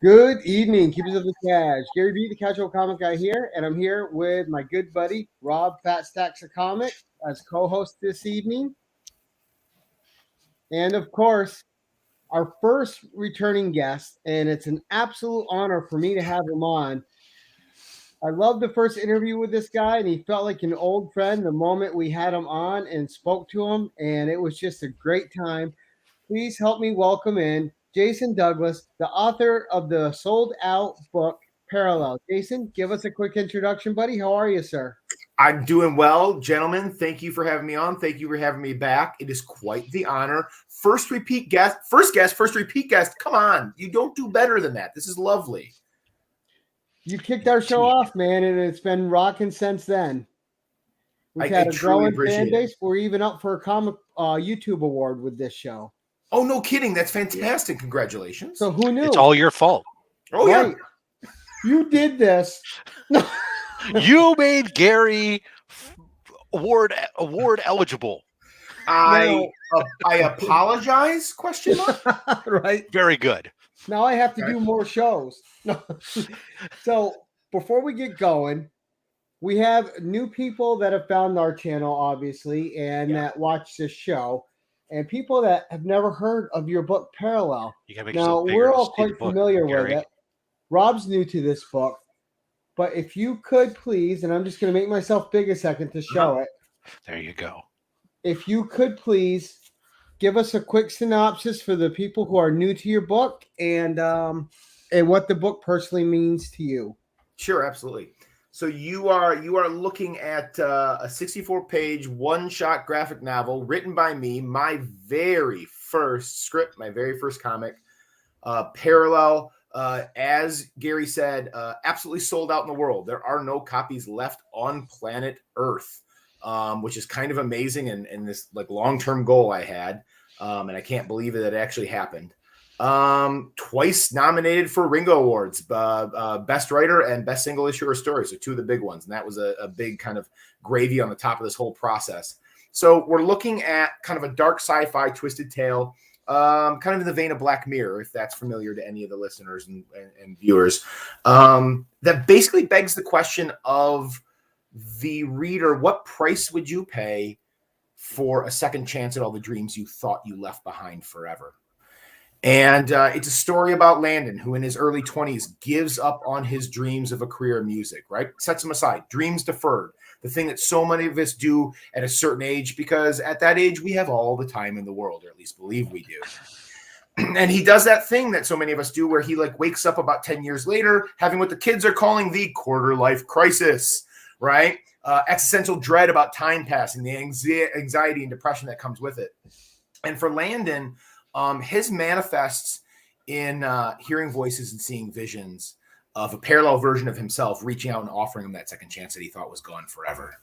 Good evening, keepers of the cash. Gary B, the casual comic guy here, and I'm here with my good buddy Rob Fat Stacks of Comics as co-host this evening, and of course our first returning guest, and it's an absolute honor for me to have him on. I loved the first interview with this guy, and he felt like an old friend the moment we had him on and spoke to him, and it was just a great time. Please help me welcome in Jason Douglas, the author of the sold out book Parallel. Jason, give us a quick introduction, buddy. How are you, sir? I'm doing well, gentlemen. Thank you for having me on. Thank you for having me back. It is quite the honor. First repeat guest, first repeat guest. Come on. You don't do better than that. This is lovely. You kicked our show off, man, and it's been rocking since then. We've had a growing fan base. We're even up for a comic YouTube award with this show. Oh, no kidding. That's fantastic. Congratulations. So who knew? It's all your fault. Oh, right. Yeah. You did this. You made Gary award eligible. I apologize, question mark? Right. Very good. Now I have to do more shows. So before we get going, we have new people that have found our channel, obviously, and that watch this show, and people that have never heard of your book, Parallel. Now, we're all quite familiar with it. Rob's new to this book, but if you could please, and I'm just going to make myself big a second to show it. There you go. If you could please give us a quick synopsis for the people who are new to your book and what the book personally means to you. Sure, absolutely. So you are looking at a 64-page one-shot graphic novel written by me, my very first script, my very first comic, Parallel. As Gary said, absolutely sold out in the world. There are no copies left on planet Earth, which is kind of amazing and this like long-term goal I had, and I can't believe that it actually happened. Twice nominated for Ringo Awards, Best Writer and Best Single Issue or Story. So two of the big ones. And that was a big kind of gravy on the top of this whole process. So we're looking at kind of a dark sci-fi twisted tale, kind of in the vein of Black Mirror, if that's familiar to any of the listeners and viewers, that basically begs the question of the reader. What price would you pay for a second chance at all the dreams you thought you left behind forever? And it's a story about Landon, who in his early 20s gives up on his dreams of a career in music, right? Sets them aside, dreams deferred, the thing that so many of us do at a certain age, because at that age, we have all the time in the world, or at least believe we do. And he does that thing that so many of us do where he like wakes up about 10 years later, having what the kids are calling the quarter life crisis, right? Existential dread about time passing, the anxiety and depression that comes with it. And for Landon, his manifests in hearing voices and seeing visions of a parallel version of himself reaching out and offering him that second chance that he thought was gone forever.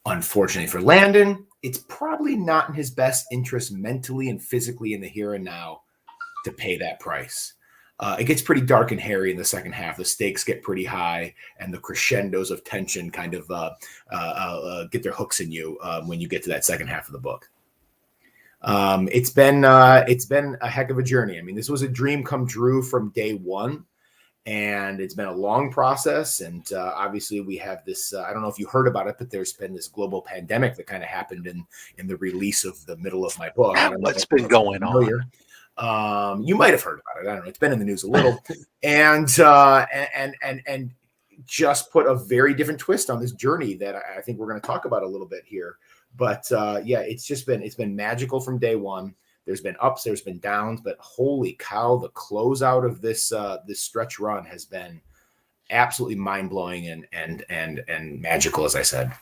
Unfortunately for Landon, it's probably not in his best interest mentally and physically in the here and now to pay that price. It gets pretty dark and hairy in the second half. The stakes get pretty high, and the crescendos of tension kind of get their hooks in you when you get to that second half of the book. It's been a heck of a journey. I mean, this was a dream come true from day one, and it's been a long process. And obviously, we have this. I don't know if you heard about it, but there's been this global pandemic that kind of happened in the release of the middle of my book. What's been going on? You might have heard about it. I don't know. It's been in the news a little, and just put a very different twist on this journey that I think we're going to talk about a little bit here. But it's been magical from day one. There's been ups, there's been downs, but holy cow, the closeout of this stretch run has been absolutely mind blowing and magical, as I said.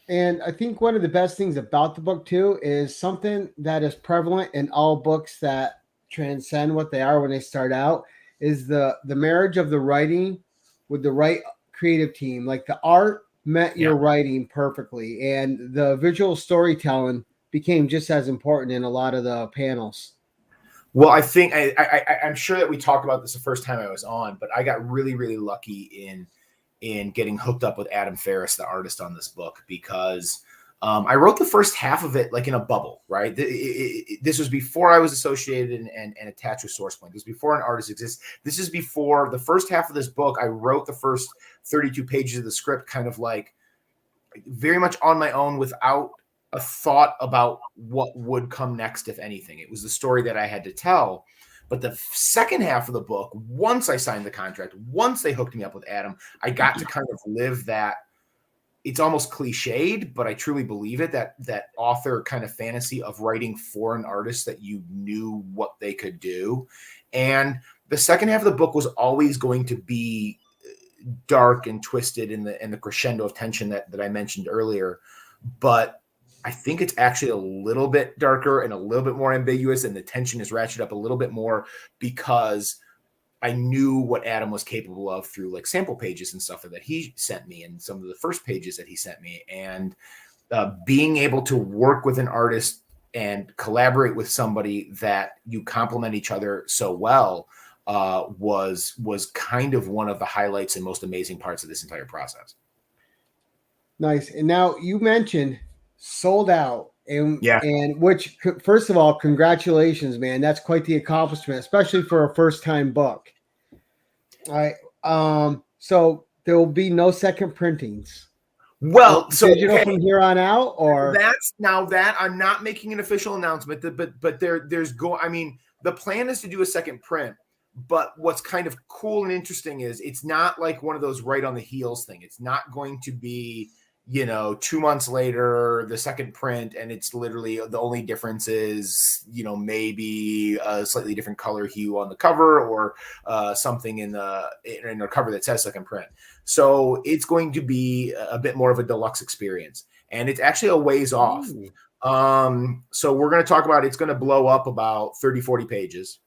And I think one of the best things about the book too is something that is prevalent in all books that transcend what they are when they start out is the marriage of the writing with the right creative team. Like the art met your writing perfectly, and the visual storytelling became just as important in a lot of the panels. Well, I think I'm sure that we talked about this the first time I was on, but I got really, really lucky in getting hooked up with Adam Ferris, the artist on this book, because I wrote the first half of it like in a bubble, right? This was before I was associated and attached with SourcePoint. This was before an artist exists. This is before the first half of this book. I wrote the first 32 pages of the script kind of like very much on my own without a thought about what would come next, if anything. It was the story that I had to tell. But the second half of the book, once I signed the contract, once they hooked me up with Adam, I got to kind of live that. It's almost cliched, but I truly believe it, that author kind of fantasy of writing for an artist that you knew what they could do. And the second half of the book was always going to be dark and twisted in the crescendo of tension that I mentioned earlier. But I think it's actually a little bit darker and a little bit more ambiguous, and the tension is ratcheted up a little bit more because I knew what Adam was capable of through like sample pages and stuff that he sent me and some of the first pages that he sent me. And being able to work with an artist and collaborate with somebody that you complement each other so well was kind of one of the highlights and most amazing parts of this entire process. Nice. And now you mentioned sold out. And which, first of all, congratulations, man. That's quite the accomplishment, especially for a first-time book. All right. So there will be no second printings. Well, so digital from here on out, or that's now that I'm not making an official announcement, but I mean, the plan is to do a second print. But what's kind of cool and interesting is it's not like one of those right on the heels thing. It's not going to be, 2 months later, the second print, and it's literally the only difference is, maybe a slightly different color hue on the cover or something in the cover that says second print. So it's going to be a bit more of a deluxe experience, and it's actually a ways off. So we're going to talk about, it's going to blow up about 30, 40 pages.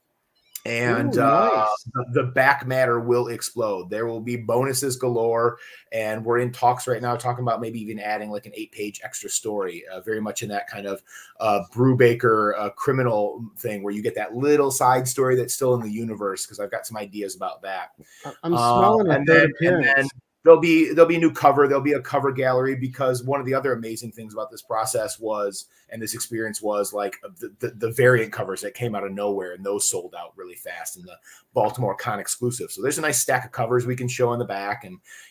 And nice. The back matter will explode. There will be bonuses galore. And we're in talks right now talking about maybe even adding like an 8-page extra story, very much in that kind of Brubaker criminal thing where you get that little side story that's still in the universe, because I've got some ideas about that. I'm smelling a third appearance. And then there'll be a new cover. There'll be a cover gallery, because one of the other amazing things about this process was, and this experience was, like the variant covers that came out of nowhere, and those sold out really fast, and the Baltimore Con exclusive. So there's a nice stack of covers we can show in the back,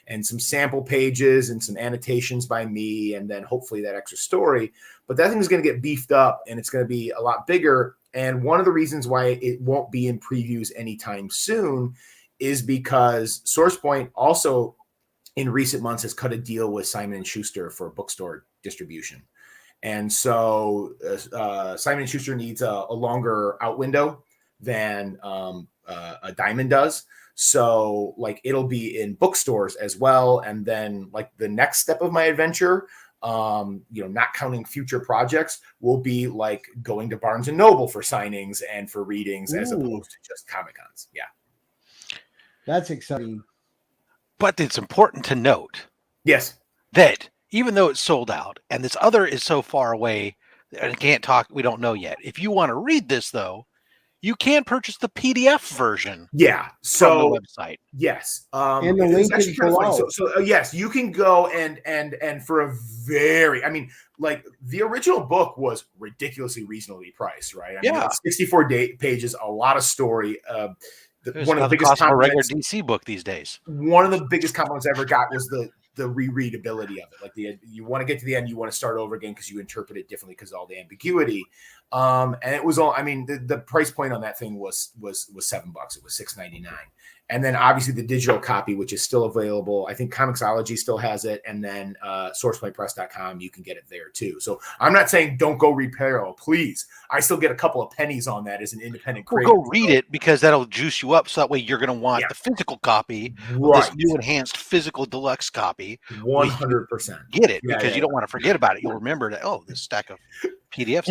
and some sample pages and some annotations by me, and then hopefully that extra story. But that thing is going to get beefed up, and it's going to be a lot bigger. And one of the reasons why it won't be in previews anytime soon is because SourcePoint also in recent months has cut a deal with Simon & Schuster for bookstore distribution. And so Simon & Schuster needs a longer out window than a Diamond does. So like it'll be in bookstores as well. And then like the next step of my adventure, not counting future projects, will be like going to Barnes & Noble for signings and for readings as opposed to just Comic-Cons. Yeah. That's exciting. But it's important to note, yes, that even though it's sold out and this other is so far away and it can't talk, we don't know yet. If you want to read this, though, you can purchase the PDF version. Yeah, from the website. Yes, and the link is below. So yes, you can go and for a very, I mean, like the original book was ridiculously reasonably priced, right? I mean, it's 64 pages, a lot of story. One of the biggest cost of a regular DC book these days. One of the biggest compliments I ever got was the rereadability of it. Like you want to get to the end, you want to start over again because you interpret it differently because of all the ambiguity. And it was all, I mean, the price point on that thing was $7. It was $6.99. And then obviously the digital copy, which is still available. I think Comixology still has it. And then sourcepointpress.com, you can get it there too. So I'm not saying don't go read Peril, please. I still get a couple of pennies on that as an independent creator. Well, go read it, because that'll juice you up. So that way you're going to want the physical copy, this new enhanced physical deluxe copy. 100%. Get it, because you don't want to forget about it. You'll remember that, this stack of PDFs.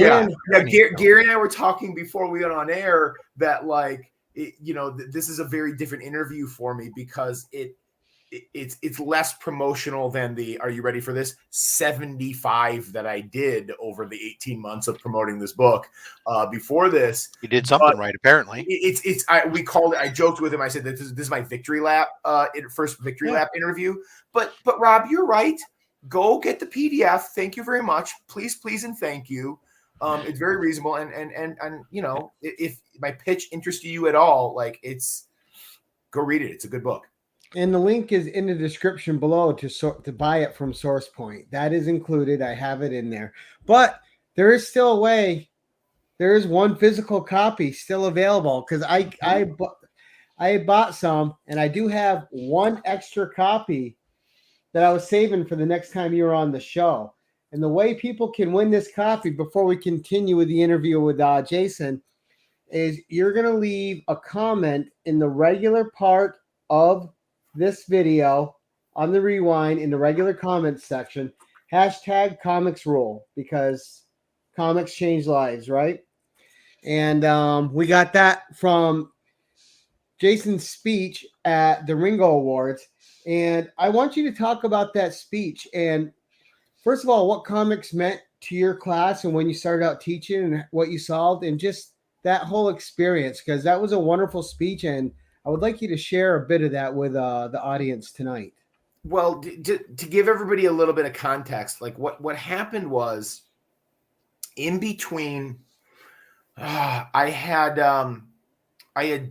Gary and I were talking before we went on air that like, this is a very different interview for me because it's less promotional than the, are you ready for this, 75 that I did over the 18 months of promoting this book before this. You did something right, apparently. I joked with him. I said, this is my victory lap, first victory lap interview. But Rob, you're right. go get the PDF. Thank you very much. Please, please, and thank you. It's very reasonable. And you know, if my pitch interests you at all, like go read it. It's a good book. And the link is in the description below to buy it from SourcePoint. That is included. I have it in there. But there is still a way. There is one physical copy still available because I bought some, and I do have one extra copy that I was saving for the next time you were on the show. And the way people can win this copy before we continue with the interview with Jason is you're going to leave a comment in the regular part of this video on the rewind in the regular comments section, hashtag comics rule, because comics change lives, right? And we got that from Jason's speech at the Ringo Awards. And I want you to talk about that speech. And first of all, what comics meant to your class and when you started out teaching and what you solved and just that whole experience, because that was a wonderful speech. And I would like you to share a bit of that with the audience tonight. Well, to give everybody a little bit of context, like what happened was in between, I had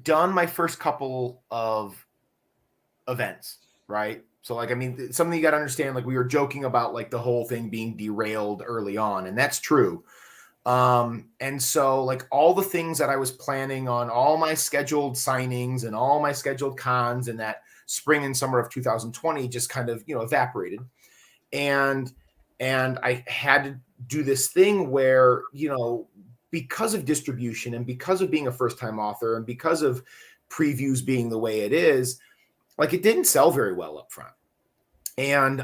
done my first couple of events, right? So like, I mean, something you got to understand, like we were joking about like the whole thing being derailed early on, and that's true. And so like all the things that I was planning on, all my scheduled signings and all my scheduled cons in that spring and summer of 2020 just kind of, you know, evaporated. And I had to do this thing where, you know, because of distribution and because of being a first-time author and because of previews being the way it is, like it didn't sell very well up front. And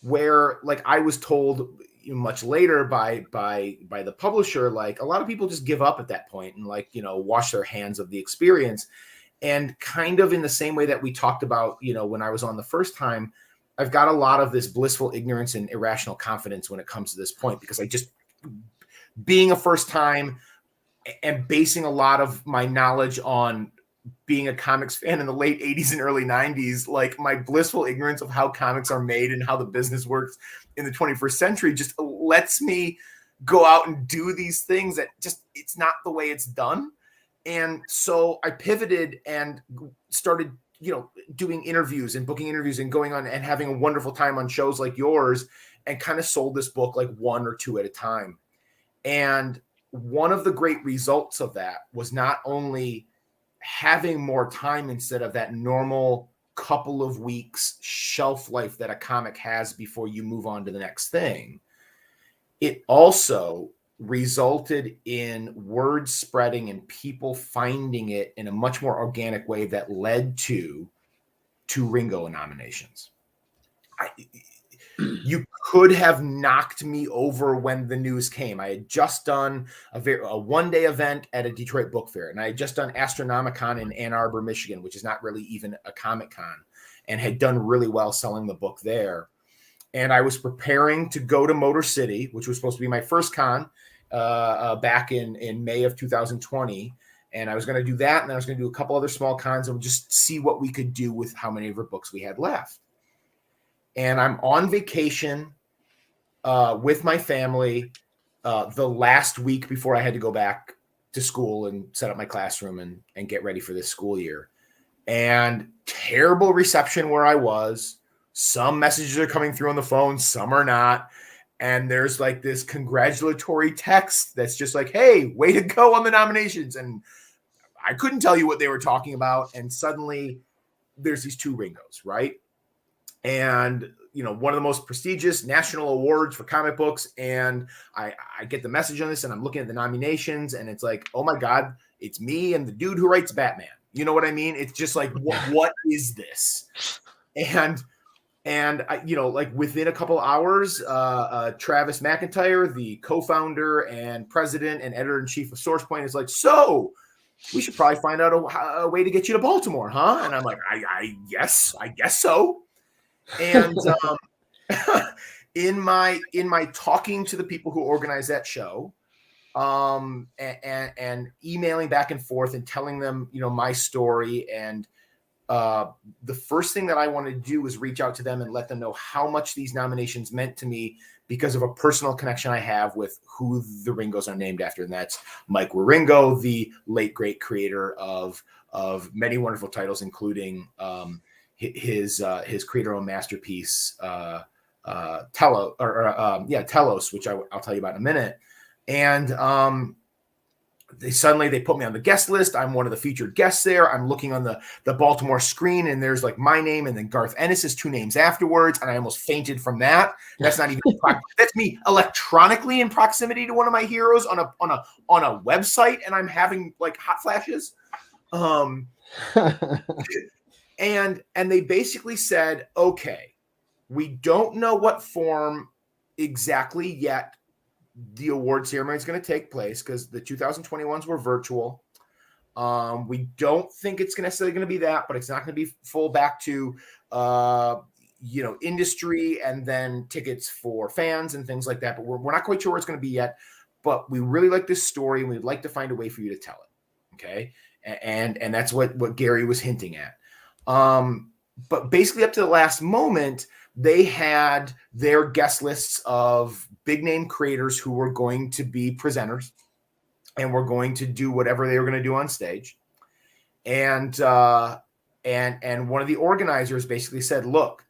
where like I was told much later by the publisher, like a lot of people just give up at that point and like, you know, wash their hands of the experience. And kind of in the same way that we talked about, you know, when I was on the first time, I've got a lot of this blissful ignorance and irrational confidence when it comes to this point, because I just, being a first time and basing a lot of my knowledge on being a comics fan in the late 80s and early 90s, like my blissful ignorance of how comics are made and how the business works in the 21st century just lets me go out and do these things that just, it's not the way it's done. And so I pivoted and started, you know, doing interviews and booking interviews and going on and having a wonderful time on shows like yours, and kind of sold this book like one or two at a time. And one of the great results of that was not only having more time instead of that normal couple of weeks shelf life that a comic has before you move on to the next thing, it also resulted in word spreading and people finding it in a much more organic way that led to Ringo nominations. You could have knocked me over when the news came. I had just done a one-day event at a Detroit book fair, and I had just done Astronomicon in Ann Arbor, Michigan, which is not really even a Comic Con, and had done really well selling the book there. And I was preparing to go to Motor City, which was supposed to be my first con back in May of 2020. And I was going to do that, and then I was going to do a couple other small cons and just see what we could do with how many of our books we had left. And I'm on vacation with my family the last week before I had to go back to school and set up my classroom and get ready for this school year. And terrible reception where I was. Some messages are coming through on the phone, some are not. And there's like this congratulatory text that's just like, hey, way to go on the nominations. And I couldn't tell you what they were talking about. And suddenly there's these two Ringos, right? And, you know, one of the most prestigious national awards for comic books. And I get the message on this, and I'm looking at the nominations, and it's like, oh my God, it's me and the dude who writes Batman. You know what I mean? It's just like, what is this? And you know, like within a couple hours, Travis McIntyre, the co-founder and president and editor-in-chief of SourcePoint, is like, so we should probably find out a way to get you to Baltimore, huh? And I'm like, I guess so. And in my talking to the people who organized that show, and emailing back and forth and telling them, you know, my story, and the first thing that I wanted to do was reach out to them and let them know how much these nominations meant to me because of a personal connection I have with who the Ringos are named after. And that's Mike Wieringo, the late great creator of many wonderful titles, including his creator-owned masterpiece, Telos, which I'll tell you about in a minute. And they put me on the guest list. I'm one of the featured guests there. I'm looking on the Baltimore screen, and there's like my name and then Garth Ennis's two names afterwards, and I almost fainted from that. That's not even that's me electronically in proximity to one of my heroes on a website, and I'm having like hot flashes. And they basically said, okay, we don't know what form exactly yet the award ceremony is going to take place because the 2021s were virtual. We don't think it's necessarily going to be that, but it's not going to be full back to industry and then tickets for fans and things like that. But we're not quite sure where it's going to be yet. But we really like this story, and we'd like to find a way for you to tell it. Okay, and that's what Gary was hinting at. But basically, up to the last moment, they had their guest lists of big name creators who were going to be presenters and were going to do whatever they were going to do on stage. And one of the organizers basically said, look,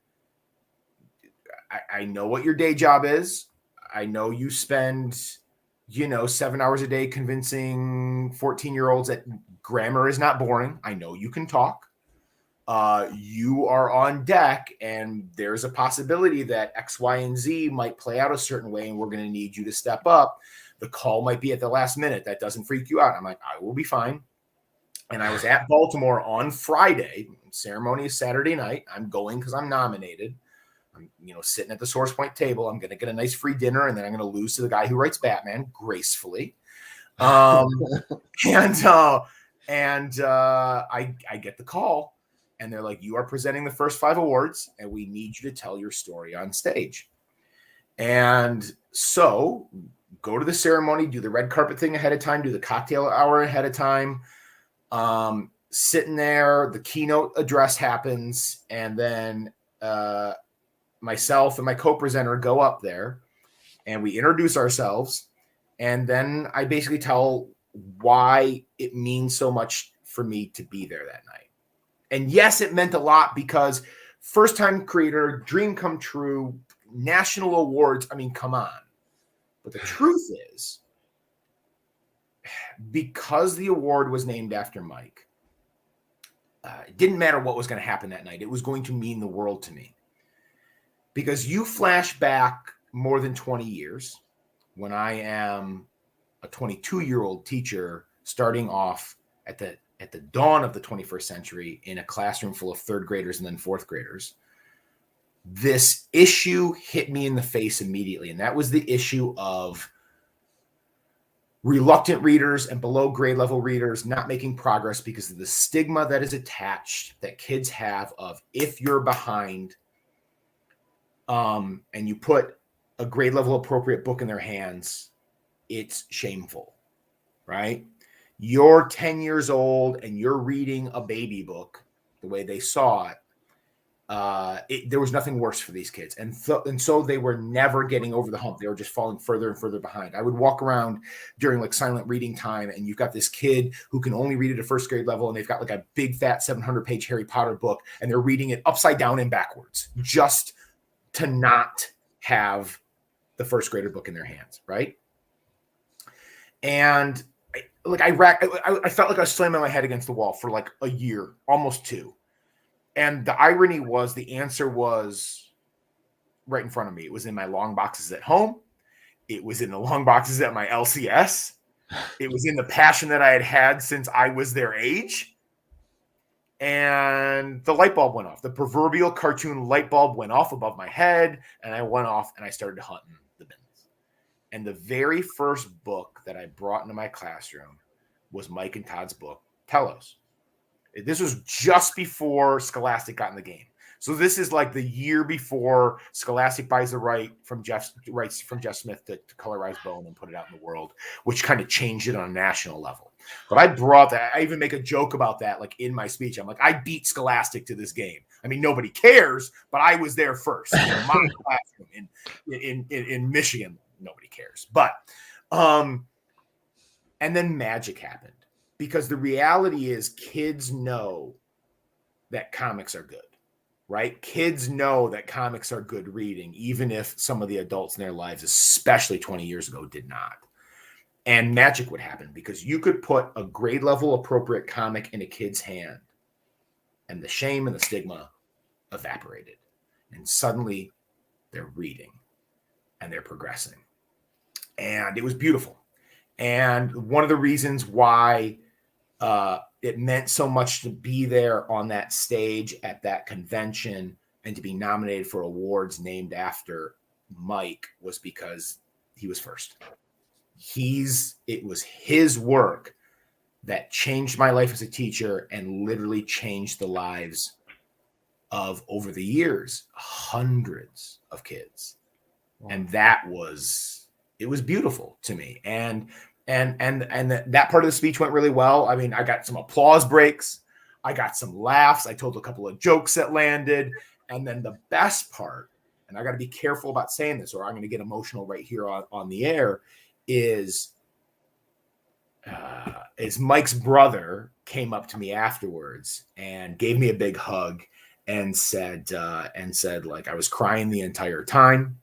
I know what your day job is. I know you spend, 7 hours a day convincing 14-year-olds that grammar is not boring. I know you can talk. You are on deck, and there's a possibility that X, Y, and Z might play out a certain way, and we're going to need you to step up. The call might be at the last minute. That doesn't freak you out. I'm like, I will be fine. And I was at Baltimore on Friday. Ceremony is Saturday night. I'm going because I'm nominated. I'm, sitting at the Source Point table. I'm going to get a nice free dinner, and then I'm going to lose to the guy who writes Batman gracefully. I get the call. And they're like, you are presenting the first 5 awards, and we need you to tell your story on stage. And so go to the ceremony, do the red carpet thing ahead of time, do the cocktail hour ahead of time. Sitting there, the keynote address happens, and then myself and my co-presenter go up there, and we introduce ourselves. And then I basically tell why it means so much for me to be there that night. And yes, it meant a lot because first-time creator, dream come true, national awards. I mean, come on. But the truth is, because the award was named after Mike, it didn't matter what was going to happen that night. It was going to mean the world to me. Because you flash back more than 20 years when I am a 22-year-old teacher starting off at the dawn of the 21st century in a classroom full of third graders and then fourth graders, this issue hit me in the face immediately. And that was the issue of reluctant readers and below grade level readers not making progress because of the stigma that is attached that kids have of if you're behind and you put a grade level appropriate book in their hands, it's shameful, right? You're 10 years old and you're reading a baby book the way they saw it. There was nothing worse for these kids. And so they were never getting over the hump. They were just falling further and further behind. I would walk around during like silent reading time, and you've got this kid who can only read at a first grade level, and they've got like a big fat 700-page Harry Potter book, and they're reading it upside down and backwards just to not have the first grader book in their hands, right? And I felt like I was slamming my head against the wall for like a year, almost 2. And the irony was the answer was right in front of me. It was in my long boxes at home. It was in the long boxes at my LCS. It was in the passion that I had had since I was their age. And the light bulb went off. The proverbial cartoon light bulb went off above my head, and I went off and I started hunting the bins. And the very first book that I brought into my classroom was Mike and Todd's book, Telos. This was just before Scholastic got in the game. So this is like the year before Scholastic buys the rights from Jeff Smith to colorize Bone and put it out in the world, which kind of changed it on a national level. But I brought that. I even make a joke about that, like in my speech. I'm like, I beat Scholastic to this game. I mean, nobody cares, but I was there first. You know, my classroom in Michigan, nobody cares. But and then magic happened, because the reality is kids know that comics are good. Right? Kids know that comics are good reading, even if some of the adults in their lives, especially 20 years ago, did not. And magic would happen, because you could put a grade level appropriate comic in a kid's hand and the shame and the stigma evaporated. And suddenly they're reading and they're progressing. And it was beautiful. And one of the reasons why it meant so much to be there on that stage at that convention and to be nominated for awards named after Mike was because he was first. It was his work that changed my life as a teacher and literally changed the lives of, over the years, hundreds of kids. Wow. And it was beautiful to me. And that part of the speech went really well. I mean, I got some applause breaks. I got some laughs. I told a couple of jokes that landed. And then the best part, and I got to be careful about saying this or I'm going to get emotional right here on the air, is Mike's brother came up to me afterwards and gave me a big hug and said like, I was crying the entire time.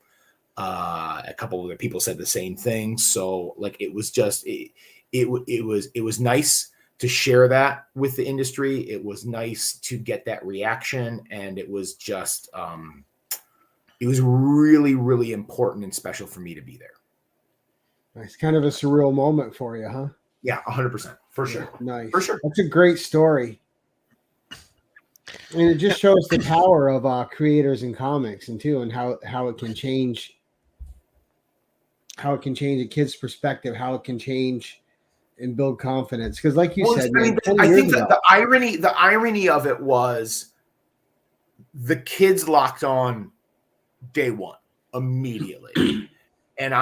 A couple of other people said the same thing. So like, it was just, it was nice to share that with the industry. It was nice to get that reaction. And it was just, it was really, really important and special for me to be there. It's kind of a surreal moment for you, huh? Yeah, 100%. For sure. Nice. For sure. That's a great story. And it just shows the power of creators in comics and how it can change a kid's perspective, how it can change and build confidence. Because like you said, I think that the irony of it was the kids locked on day one immediately. And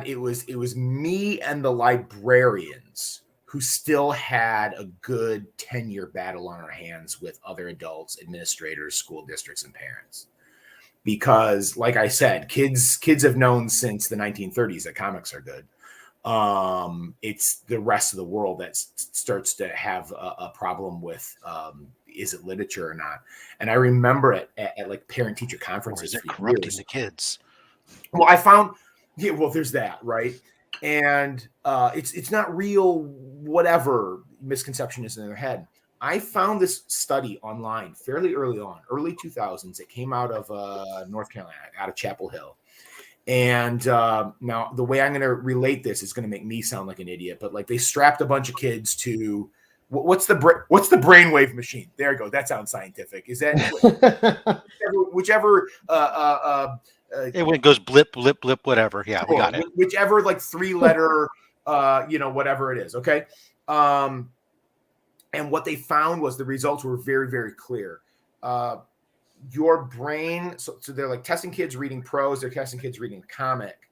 it was me and the librarians who still had a good 10-year battle on our hands with other adults, administrators, school districts, and parents. Because, like I said, kids have known since the 1930s that comics are good. It's the rest of the world that starts to have a problem with is it literature or not. And I remember at like parent-teacher conferences. Or is it corrupting the kids? Well, I found, there's that, right? And it's not real, whatever misconception is in their head. I found this study online fairly early on, early 2000s. It came out of North Carolina, out of Chapel Hill. And now the way I'm going to relate this is going to make me sound like an idiot, but like they strapped a bunch of kids to what's the brainwave machine? There you go. That sounds scientific. Is that whichever it goes blip, blip, blip, whatever. Yeah, we got it. Whichever like 3-letter, whatever it is. Okay. And what they found was the results were very, very clear. Your brain, so they're like testing kids reading prose, they're testing kids reading a comic.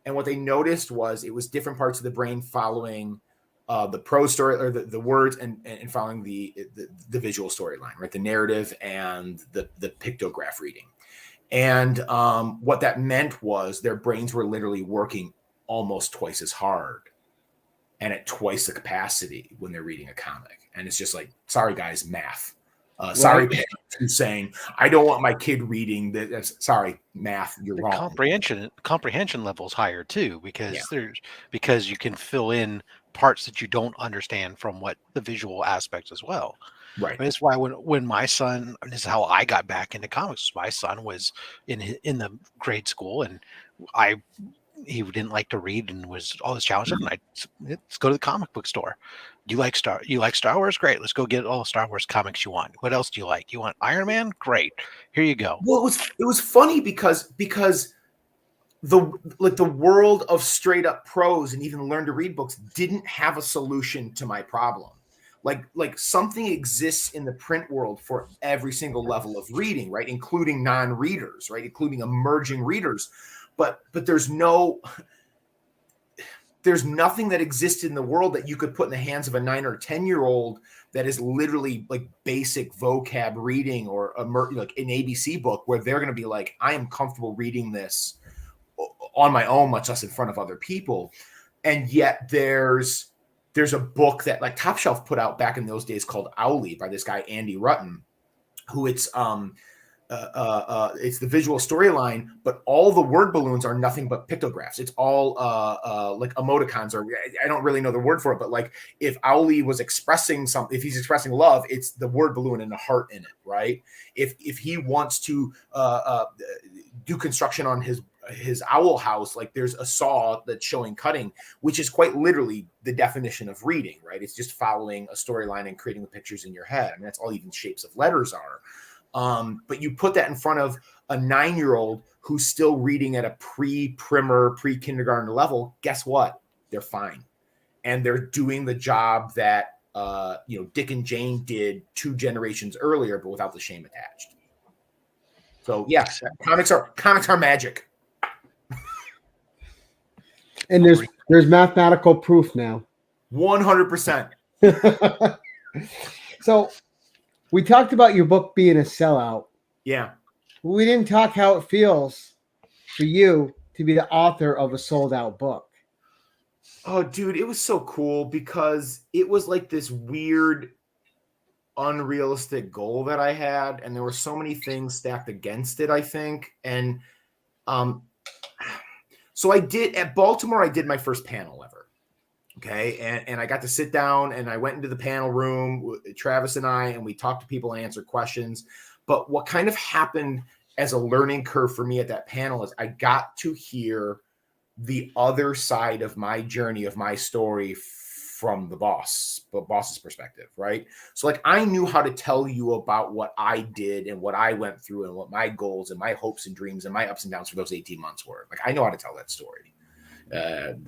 And what they noticed was it was different parts of the brain following the prose story or the words and following the visual storyline, right? The narrative and the pictograph reading. And what that meant was their brains were literally working almost twice as hard and at twice the capacity when they're reading a comic. And it's just like, sorry guys, math. Sorry, parents who's saying I don't want my kid reading that. Sorry, math, you're wrong. Comprehension levels higher too, because you can fill in parts that you don't understand from what the visual aspects as well. Right. I mean, that's why when my son, this is how I got back into comics. My son was in the grade school, and he didn't like to read and was all this challenge. And let's go to the comic book store. You like Star Wars? Great. Let's go get all the Star Wars comics you want. What else do you like? You want Iron Man? Great. Here you go. Well, it was funny because the world of straight up prose and even learn to read books didn't have a solution to my problem. Like something exists in the print world for every single level of reading, right? Including non-readers, right? Including emerging readers. But there's nothing that exists in the world that you could put in the hands of a 9 or 10-year-old that is literally like basic vocab reading or like an ABC book where they're going to be like, I am comfortable reading this on my own, much less in front of other people. And yet there's a book that like Top Shelf put out back in those days called Owly by this guy, Andy Rutten, who it's the visual storyline, but all the word balloons are nothing but pictographs. It's all like emoticons, or I don't really know the word for it, but like if Owly was expressing something, if he's expressing love, it's the word balloon and a heart in it, right? If he wants to do construction on his owl house, like there's a saw that's showing cutting, which is quite literally the definition of reading, right? It's just following a storyline and creating the pictures in your head. I mean, that's all even shapes of letters are. But you put that in front of a 9-year-old who's still reading at a pre-primer, pre-kindergarten level. Guess what? They're fine. And they're doing the job that, Dick and Jane did 2 generations earlier, but without the shame attached. So yeah, comics are magic. And there's mathematical proof now. 100%. So we talked about your book being a sellout. Yeah. We didn't talk how it feels for you to be the author of a sold out book. Oh, dude, it was so cool because it was like this weird, unrealistic goal that I had. And there were so many things stacked against it, I think. And so at Baltimore, I did my first panel ever. Okay. And I got to sit down and I went into the panel room with Travis and we talked to people and answered questions. But what kind of happened as a learning curve for me at that panel is I got to hear the other side of my journey, of my story from the boss's perspective. Right. So like, I knew how to tell you about what I did and what I went through and what my goals and my hopes and dreams and my ups and downs for those 18 months were. Like, I know how to tell that story.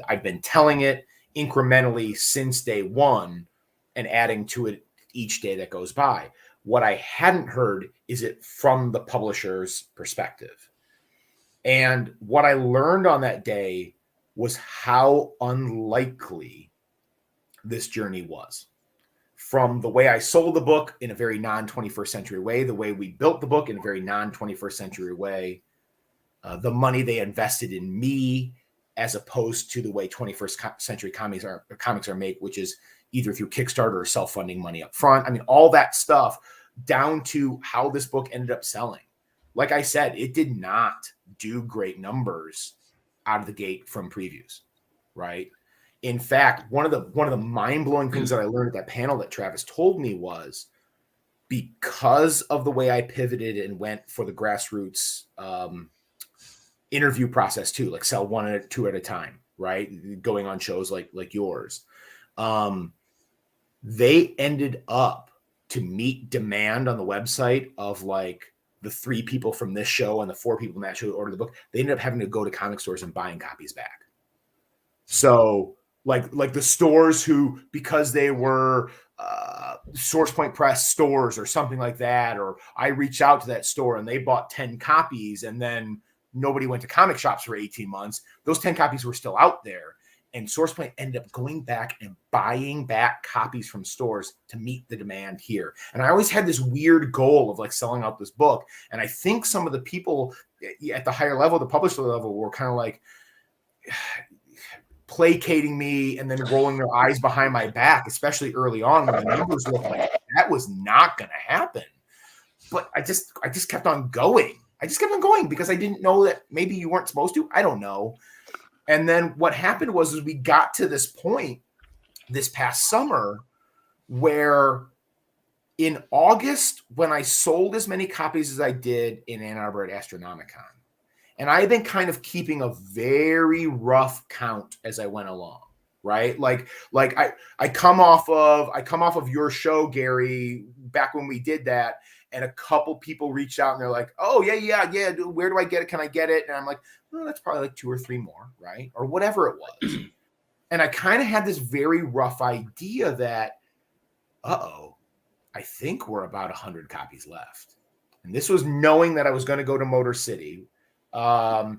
I've been telling it incrementally since day one and adding to it each day that goes by. What I hadn't heard is it from the publisher's perspective. And what I learned on that day was how unlikely this journey was. From the way I sold the book in a very non-21st century way, the way we built the book in a very non-21st century way, the money they invested in me, as opposed to the way 21st century comics are made, which is either through Kickstarter or self-funding money up front. I mean, all that stuff down to how this book ended up selling. Like I said, it did not do great numbers out of the gate from previews, right? In fact, one of the mind-blowing things that I learned at that panel that Travis told me was, because of the way I pivoted and went for the grassroots interview process too, like sell 1 or 2 at a time, right? Going on shows like yours. They ended up to meet demand on the website of like the 3 people from this show and the 4 people from that show who ordered the book. They ended up having to go to comic stores and buying copies back. So like the stores who, because they were Source Point Press stores or something like that, or I reached out to that store and they bought 10 copies and then nobody went to comic shops for 18 months. Those 10 copies were still out there. And SourcePoint ended up going back and buying back copies from stores to meet the demand here. And I always had this weird goal of like selling out this book. And I think some of the people at the higher level, the publisher level, were kind of like placating me and then rolling their eyes behind my back, especially early on when the numbers looked like that was not going to happen. But I just kept on going. I just kept on going because I didn't know that maybe you weren't supposed to. I don't know. And then what happened was we got to this point this past summer where in August, when I sold as many copies as I did in Ann Arbor at Astronomicon, and I had been kind of keeping a very rough count as I went along, right? Like I come off of your show, Gary, back when we did that. And a couple people reached out and they're like, oh, yeah. Where do I get it? Can I get it? And I'm like, well, that's probably like 2 or 3 more, right? Or whatever it was. And I kind of had this very rough idea that I think we're about 100 copies left. And this was knowing that I was going to go to Motor City. And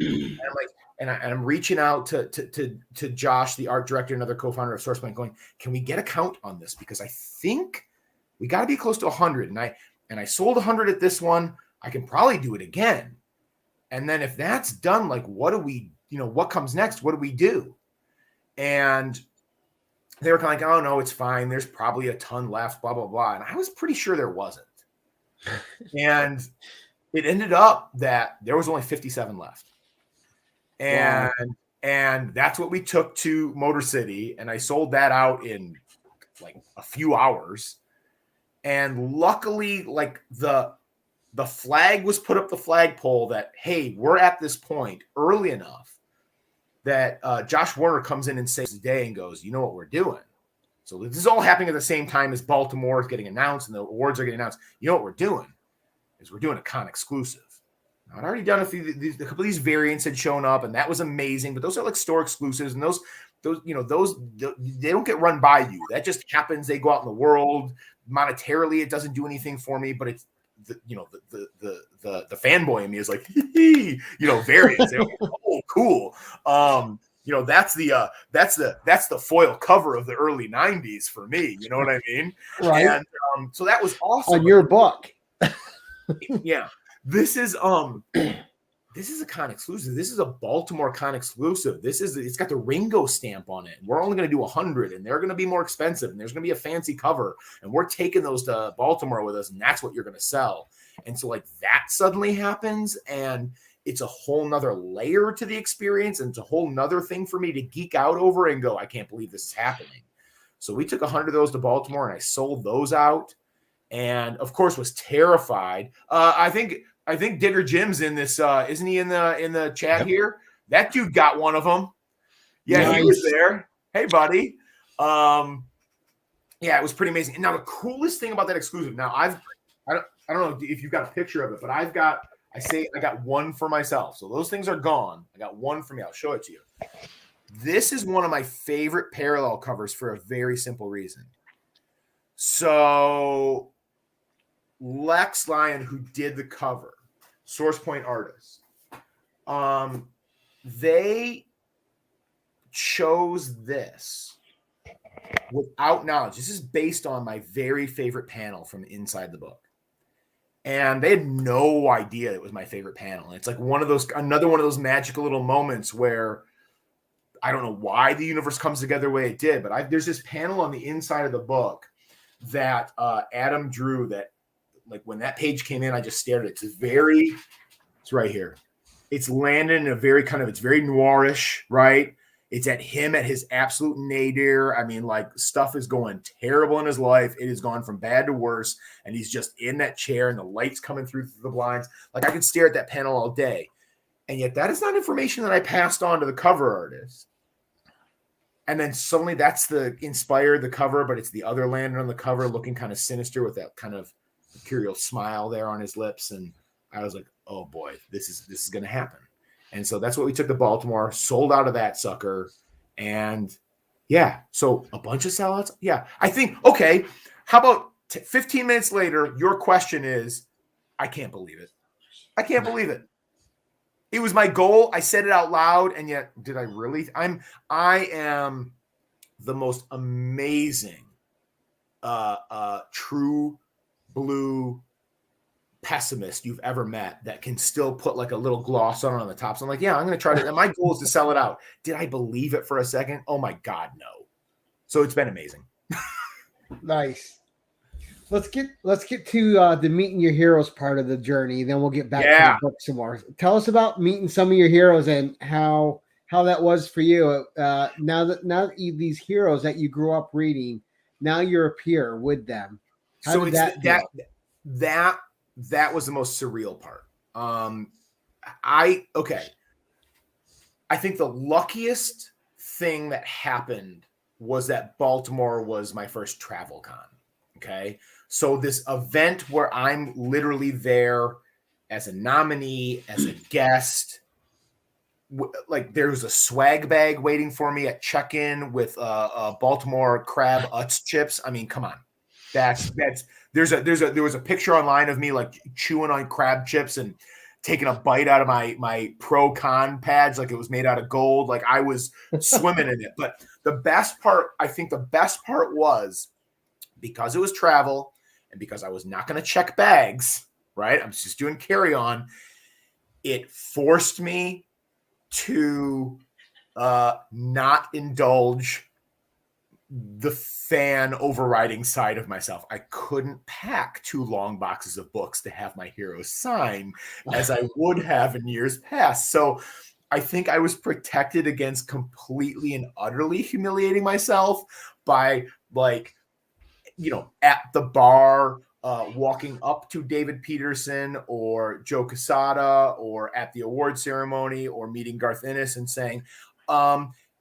I'm reaching out to Josh, the art director, another co-founder of SourcePoint, going, can we get a count on this? Because I think we got to be close to 100. And I sold 100 at this one. I can probably do it again. And then if that's done, like, what do we, what comes next? What do we do? And they were kind of like, oh, no, it's fine. There's probably a ton left, blah, blah, blah. And I was pretty sure there wasn't. And it ended up that there was only 57 left. And wow. And that's what we took to Motor City. And I sold that out in like a few hours. And luckily, like the flag was put up the flagpole that, hey, we're at this point early enough that Josh Warner comes in and saves the day and goes, you know what we're doing? So this is all happening at the same time as Baltimore is getting announced and the awards are getting announced. You know what we're doing? Is we're doing a con exclusive. Now, I'd already done a couple of these variants had shown up, and that was amazing. But those are like store exclusives, and those they don't get run by you. That just happens. They go out in the world. Monetarily, it doesn't do anything for me, but it's the fanboy in me is like, variants. Like, oh, cool. That's the foil cover of the early 90s for me. You know what I mean? Right. And so that was awesome. On your book. Yeah. This is a con exclusive. This is a Baltimore con exclusive. It's got the Ringo stamp on it. We're only going to do 100, and they're going to be more expensive, and there's going to be a fancy cover, and we're taking those to Baltimore with us, and that's what you're going to sell. And so like that suddenly happens, and it's a whole nother layer to the experience, and it's a whole nother thing for me to geek out over and go, I can't believe this is happening. So we took 100 of those to Baltimore, and I sold those out, and of course was terrified. I think Digger Jim's in this. Isn't he in the chat here? That dude got one of them. Yeah, nice. He was there. Hey, buddy. Yeah, it was pretty amazing. And now the coolest thing about that exclusive. Now I don't know if you've got a picture of it, but I got one for myself. So those things are gone. I got one for me. I'll show it to you. This is one of my favorite parallel covers for a very simple reason. So Lex Lyon, who did the cover, SourcePoint artists, they chose this without knowledge. This is based on my very favorite panel from inside the book. And they had no idea it was my favorite panel. And it's like another one of those magical little moments where I don't know why the universe comes together the way it did, but there's this panel on the inside of the book that Adam drew that, like, when that page came in, I just stared at it. It's right here. It's landed in a very it's very noirish, right? It's at him at his absolute nadir. I mean, like, stuff is going terrible in his life. It has gone from bad to worse. And he's just in that chair and the light's coming through the blinds. Like, I could stare at that panel all day. And yet that is not information that I passed on to the cover artist. And then suddenly that's inspired the cover, but it's the other lantern on the cover looking kind of sinister with that kind of mercurial smile there on his lips. And I was like, oh boy, this is going to happen. And so that's what we took to Baltimore, sold out of that sucker. And yeah, so a bunch of sellouts. Yeah, I think, okay, how about 15 minutes later, your question is, I can't believe it. I can't believe it. It was my goal. I said it out loud, and yet did I really? I am the most amazing true blue pessimist you've ever met that can still put like a little gloss on the top. So I'm like, yeah, I'm going to try to, and my goal is to sell it out. Did I believe it for a second? Oh my God, no. So it's been amazing. Nice. Let's get to the meeting your heroes part of the journey. Then we'll get back to the book some more. Tell us about meeting some of your heroes and how that was for you. Now that these heroes that you grew up reading, now you're a peer with them. How did that was the most surreal part. I think the luckiest thing that happened was that Baltimore was my first travel con. Okay. So this event where I'm literally there as a nominee, as a guest, like there's a swag bag waiting for me at check-in with Baltimore crab Utz chips. I mean, come on. There was a picture online of me like chewing on crab chips and taking a bite out of my pro con pads like it was made out of gold. Like I was swimming in it. But I think the best part was because it was travel and because I was not going to check bags, right? I'm just doing carry on. It forced me to not indulge the fan overriding side of myself. I couldn't pack 2 long boxes of books to have my heroes sign as I would have in years past. So I think I was protected against completely and utterly humiliating myself by like, at the bar, walking up to David Peterson or Joe Quesada or at the award ceremony or meeting Garth Ennis and saying,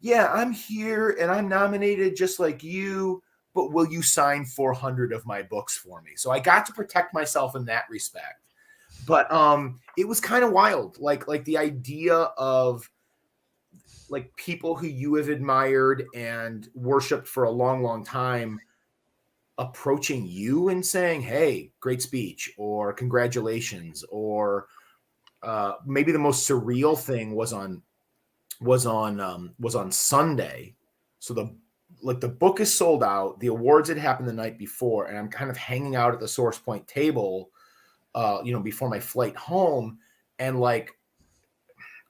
yeah, I'm here and I'm nominated just like you, but will you sign 400 of my books for me? So I got to protect myself in that respect. But it was kind of wild. Like the idea of like people who you have admired and worshiped for a long, long time approaching you and saying, hey, great speech, or congratulations, or maybe the most surreal thing was on Sunday. So the book is sold out. The awards had happened the night before, and I'm kind of hanging out at the Source Point table, before my flight home, and like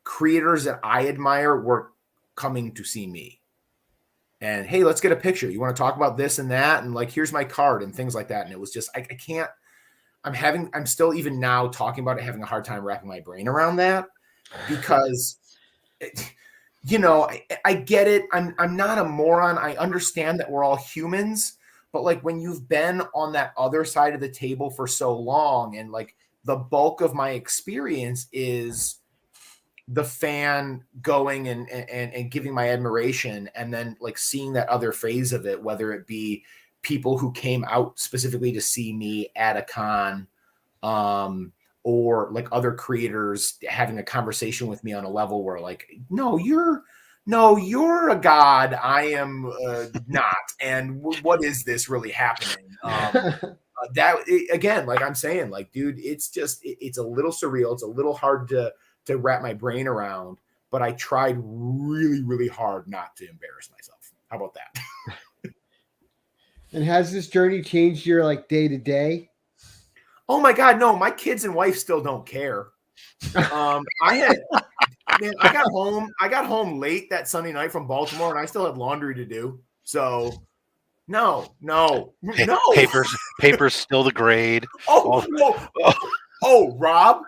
creators that I admire were coming to see me. And hey, let's get a picture. You want to talk about this and that? And like, here's my card and things like that. And it was just, I can't, I'm still even now talking about it, having a hard time wrapping my brain around that because, I get it. I'm not a moron. I understand that we're all humans, but like when you've been on that other side of the table for so long and like the bulk of my experience is the fan going and giving my admiration and then like seeing that other phase of it, whether it be people who came out specifically to see me at a con, or like other creators having a conversation with me on a level where like, no, you're a god. I am not. And what is this really happening? Again, like I'm saying, like, dude, it's a little surreal. It's a little hard to wrap my brain around, but I tried really, really hard not to embarrass myself. How about that? And has this journey changed your like day to day? Oh my God, no, my kids and wife still don't care. I got home late that Sunday night from Baltimore and I still had laundry to do. So no. Paper's still the grade. Oh, Rob.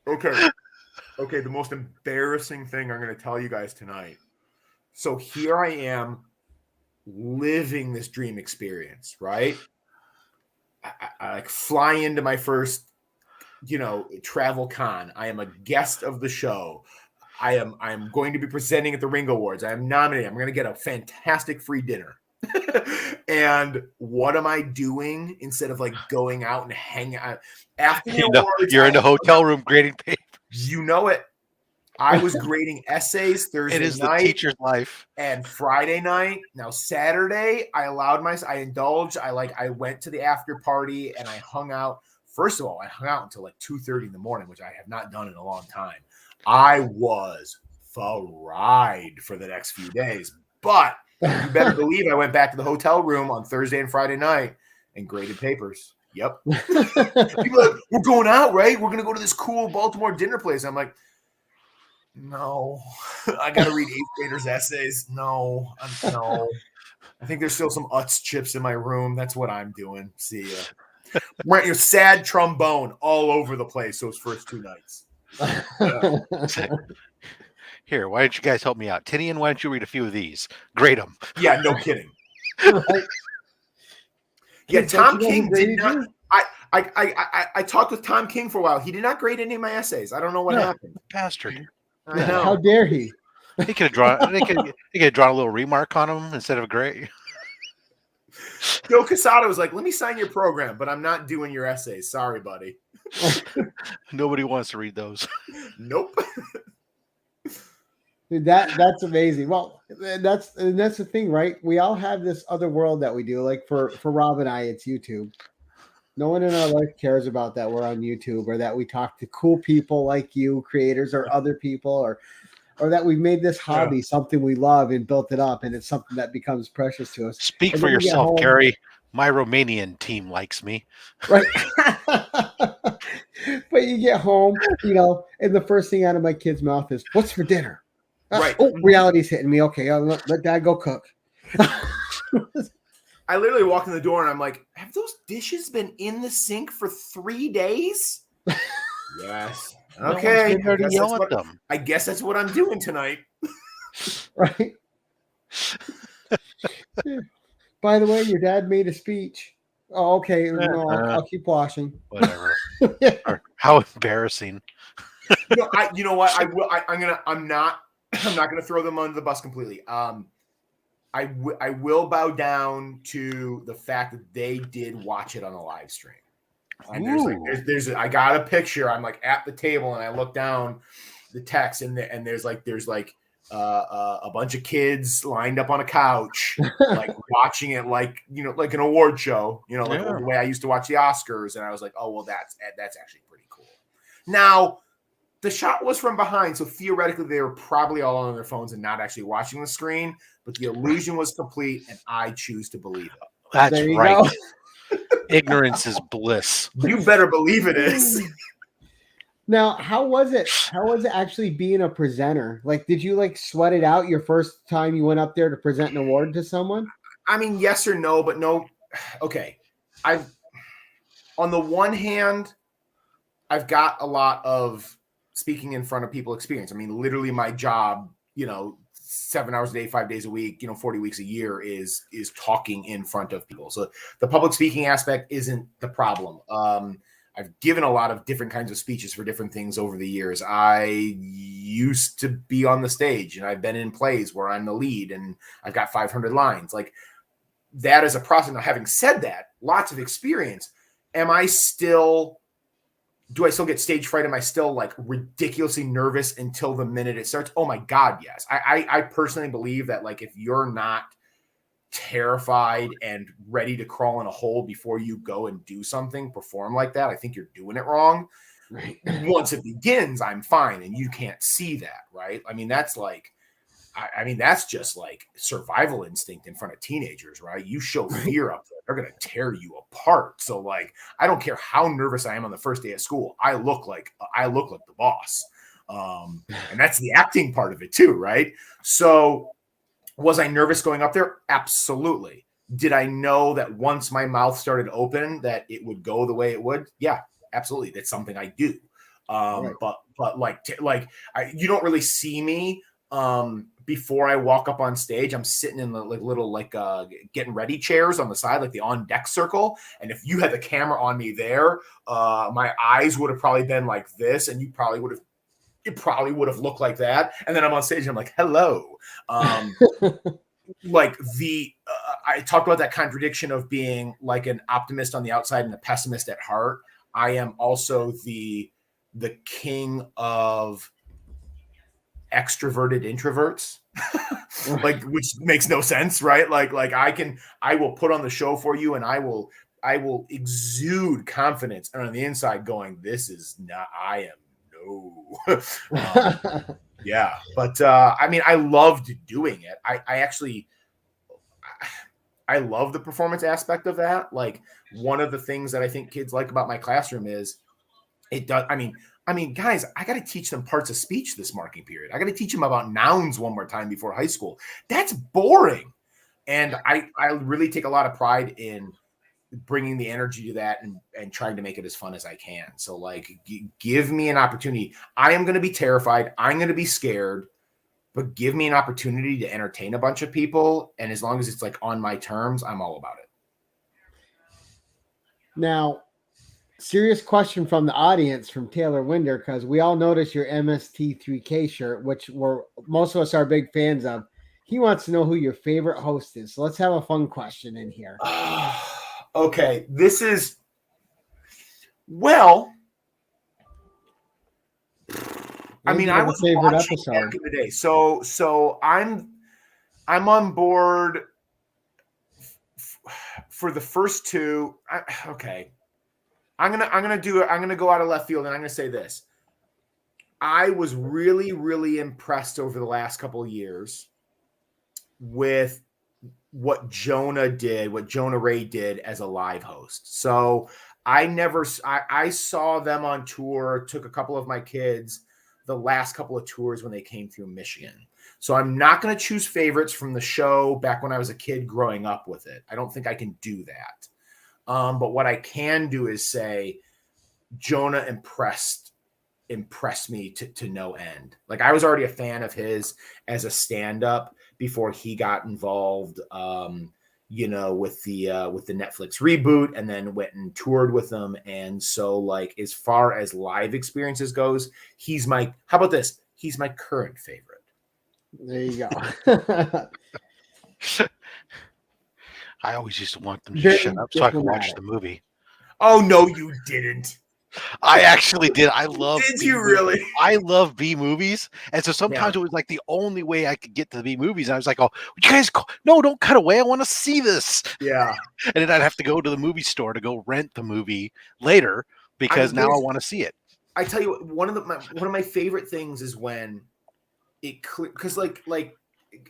Okay, the most embarrassing thing I'm going to tell you guys tonight. So here I am living this dream experience, right? I like fly into my first, travel con. I am a guest of the show. I'm going to be presenting at the Ringo Awards. I am nominated. I'm going to get a fantastic free dinner. And what am I doing instead of like going out and hanging out after the awards? You're in the hotel room grading papers. You know it. I was grading essays Thursday night. It is the teacher's life. And Friday night. Now Saturday, I indulged. I went to the after party and I hung out. First of all, I hung out until like 2:30 in the morning, which I have not done in a long time. I was fried for the next few days, but you better believe I went back to the hotel room on Thursday and Friday night and graded papers. Yep. People are like, we're going out, right? We're going to go to this cool Baltimore dinner place. I'm like, no, I got to read 8th graders' essays. No. I think there's still some Utz chips in my room. That's what I'm doing. See ya. Right, your sad trombone all over the place those first 2 nights. Here, why don't you guys help me out? Tinian, why don't you read a few of these? Grade them. Yeah, no kidding. Right. Yeah, Tom King did not. I talked with Tom King for a while. He did not grade any of my essays. I don't know what happened. Bastard. I know. How dare he? He could have drawn. They could have drawn a little remark on him instead of a grade. Joe Quesada was like, "Let me sign your program, but I'm not doing your essays. Sorry, buddy." Nobody wants to read those. Nope. That's amazing. Well, that's the thing, right? We all have this other world that we do. Like for Rob and I, it's YouTube. No one in our life cares about that we're on YouTube or that we talk to cool people like you, creators, or other people, or that we've made this hobby something we love and built it up, and it's something that becomes precious to us. Speak And for then you get yourself, home, Gary. My Romanian team likes me. right? But you get home, and the first thing out of my kid's mouth is, "What's for dinner?" Right. Oh, reality's hitting me. Okay, I'll let Dad go cook. I literally walk in the door and I'm like, have those dishes been in the sink for 3 days? Yes. Okay. No to yell at them. I guess that's what I'm doing tonight. Right. Yeah. By the way, your dad made a speech. Oh, okay. No, I'll keep washing. Whatever. How embarrassing. You know what? I'm not gonna throw them under the bus completely. I will bow down to the fact that they did watch it on a live stream. And I got a picture. I'm like at the table and I look down the text and there's a bunch of kids lined up on a couch, like watching it like an award show, the way I used to watch the Oscars. And I was like, oh, well, that's actually pretty cool. Now, the shot was from behind, so theoretically they were probably all on their phones and not actually watching the screen, but the illusion was complete, and I choose to believe it. That's right. Ignorance is bliss. You better believe it is. Now, how was it? How was it actually being a presenter? Like, did you sweat it out your first time you went up there to present an award to someone? I mean, yes or no, but no. Okay. On the one hand, I've got a lot of speaking in front of people experience. I mean, literally my job, 7 hours a day, 5 days a week, 40 weeks a year is talking in front of people. So the public speaking aspect isn't the problem. I've given a lot of different kinds of speeches for different things over the years. I used to be on the stage and I've been in plays where I'm the lead and I've got 500 lines. Like that is a process. Now, having said that, lots of experience. Do I still get stage fright? Am I still ridiculously nervous until the minute it starts? Oh my God, yes. I personally believe that if you're not terrified and ready to crawl in a hole before you go and do something, perform like that, I think you're doing it wrong. Right. Once it begins, I'm fine. And you can't see that, right? I mean, that's that's just survival instinct in front of teenagers, right? You show fear up there, they're going to tear you apart. So I don't care how nervous I am on the first day of school. I look like the boss. And that's the acting part of it too, right? So was I nervous going up there? Absolutely. Did I know that once my mouth started open that it would go the way it would? Yeah, absolutely. That's something I do. Right. But you don't really see me before I walk up on stage. I'm sitting in the little getting ready chairs on the side, like the on deck circle. And if you had the camera on me there, my eyes would have probably been like this, and it probably would have looked like that. And then I'm on stage and I'm like, hello. I talked about that contradiction of being an optimist on the outside and a pessimist at heart. I am also the king of extroverted introverts, which makes no sense, right? I will put on the show for you and I will exude confidence, and on the inside going, this is not, I am no. Yeah. But I loved doing it. I love the performance aspect of that. One of the things that I think kids like about my classroom is it does. Guys, I got to teach them parts of speech this marking period. I got to teach them about nouns one more time before high school. That's boring. And I really take a lot of pride in bringing the energy to that and trying to make it as fun as I can. So give me an opportunity. I am going to be terrified. I'm going to be scared, but give me an opportunity to entertain a bunch of people. And as long as it's on my terms, I'm all about it. Now, serious question from the audience from Taylor Winder, because we all noticed your MST3K shirt, which most of us are big fans of. He wants to know who your favorite host is. So let's have a fun question in here. Okay, this is, well, I mean, I was favorite watching episode back in the day. So I'm on board for the first two. Okay. I'm gonna do it. I'm gonna go out of left field and I'm gonna say this. I was really, really impressed over the last couple of years with what Jonah Ray did as a live host. So I saw them on tour, took a couple of my kids the last couple of tours when they came through Michigan. So I'm not going to choose favorites from the show back when I was a kid growing up with it. I don't think I can do that. But what I can do is say Jonah impressed me to no end. Like I was already a fan of his as a stand-up before he got involved with the Netflix reboot, and then went and toured with them. And so like as far as live experiences goes, he's my current favorite. There you go. I always used to want them to just shut up so I could watch diplomatic. the movie. Oh no, you didn't. I actually did. I love. Did you really? I love B movies, and so sometimes it was like the only way I could get to the B movies. And I was like, "Oh, you guys, no, don't cut away. I want to see this." Yeah. And then I'd have to go to the movie store to go rent the movie later because now I want to see it. I tell you what, one of my favorite things is when it because like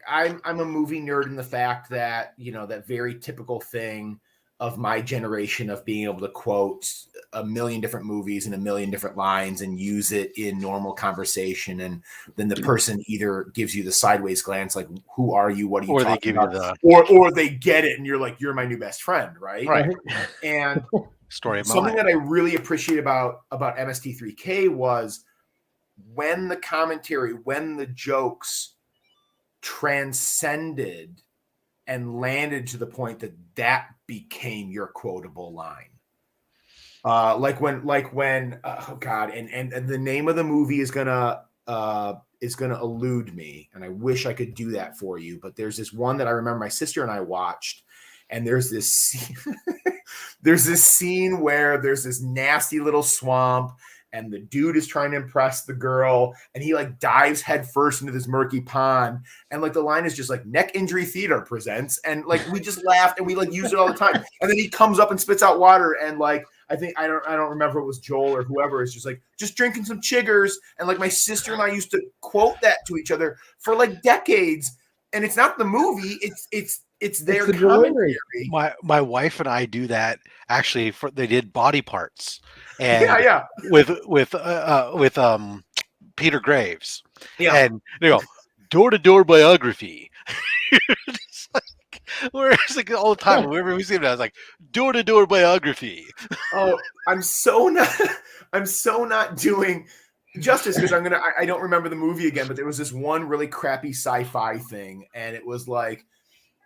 I'm a movie nerd in the fact that that very typical thing of my generation of being able to quote a million different movies and a million different lines and use it in normal conversation. And then the person either gives you the sideways glance, like, who are you? What are you talking about? Or they get it. And you're like, you're my new best friend. Right. And story of something that I really appreciate about MST3K was when the commentary, when the jokes transcended and landed to the point that became your quotable line. Like when oh God, and the name of the movie is gonna elude me, and I wish I could do that for you. But there's this one that I remember my sister and I watched, and there's this scene where there's this nasty little swamp, and the dude is trying to impress the girl, and he like dives head first into this murky pond, and like the line is just like Neck Injury Theater presents, and like we just laughed and we like use it all the time. And then he comes up and spits out water, and like I don't remember if it was Joel or whoever is just like just drinking some chiggers, and like my sister and I used to quote that to each other for like decades. And it's not the movie; it's their commentary. My wife and I do that actually. They did Body Parts, and yeah, with Peter Graves, and they go door-to-door biography. It's like, whereas like all the time, whenever we see it, I was like door-to-door biography. Oh, I'm so not doing justice because I don't remember the movie again, but there was this one really crappy sci-fi thing, and it was like.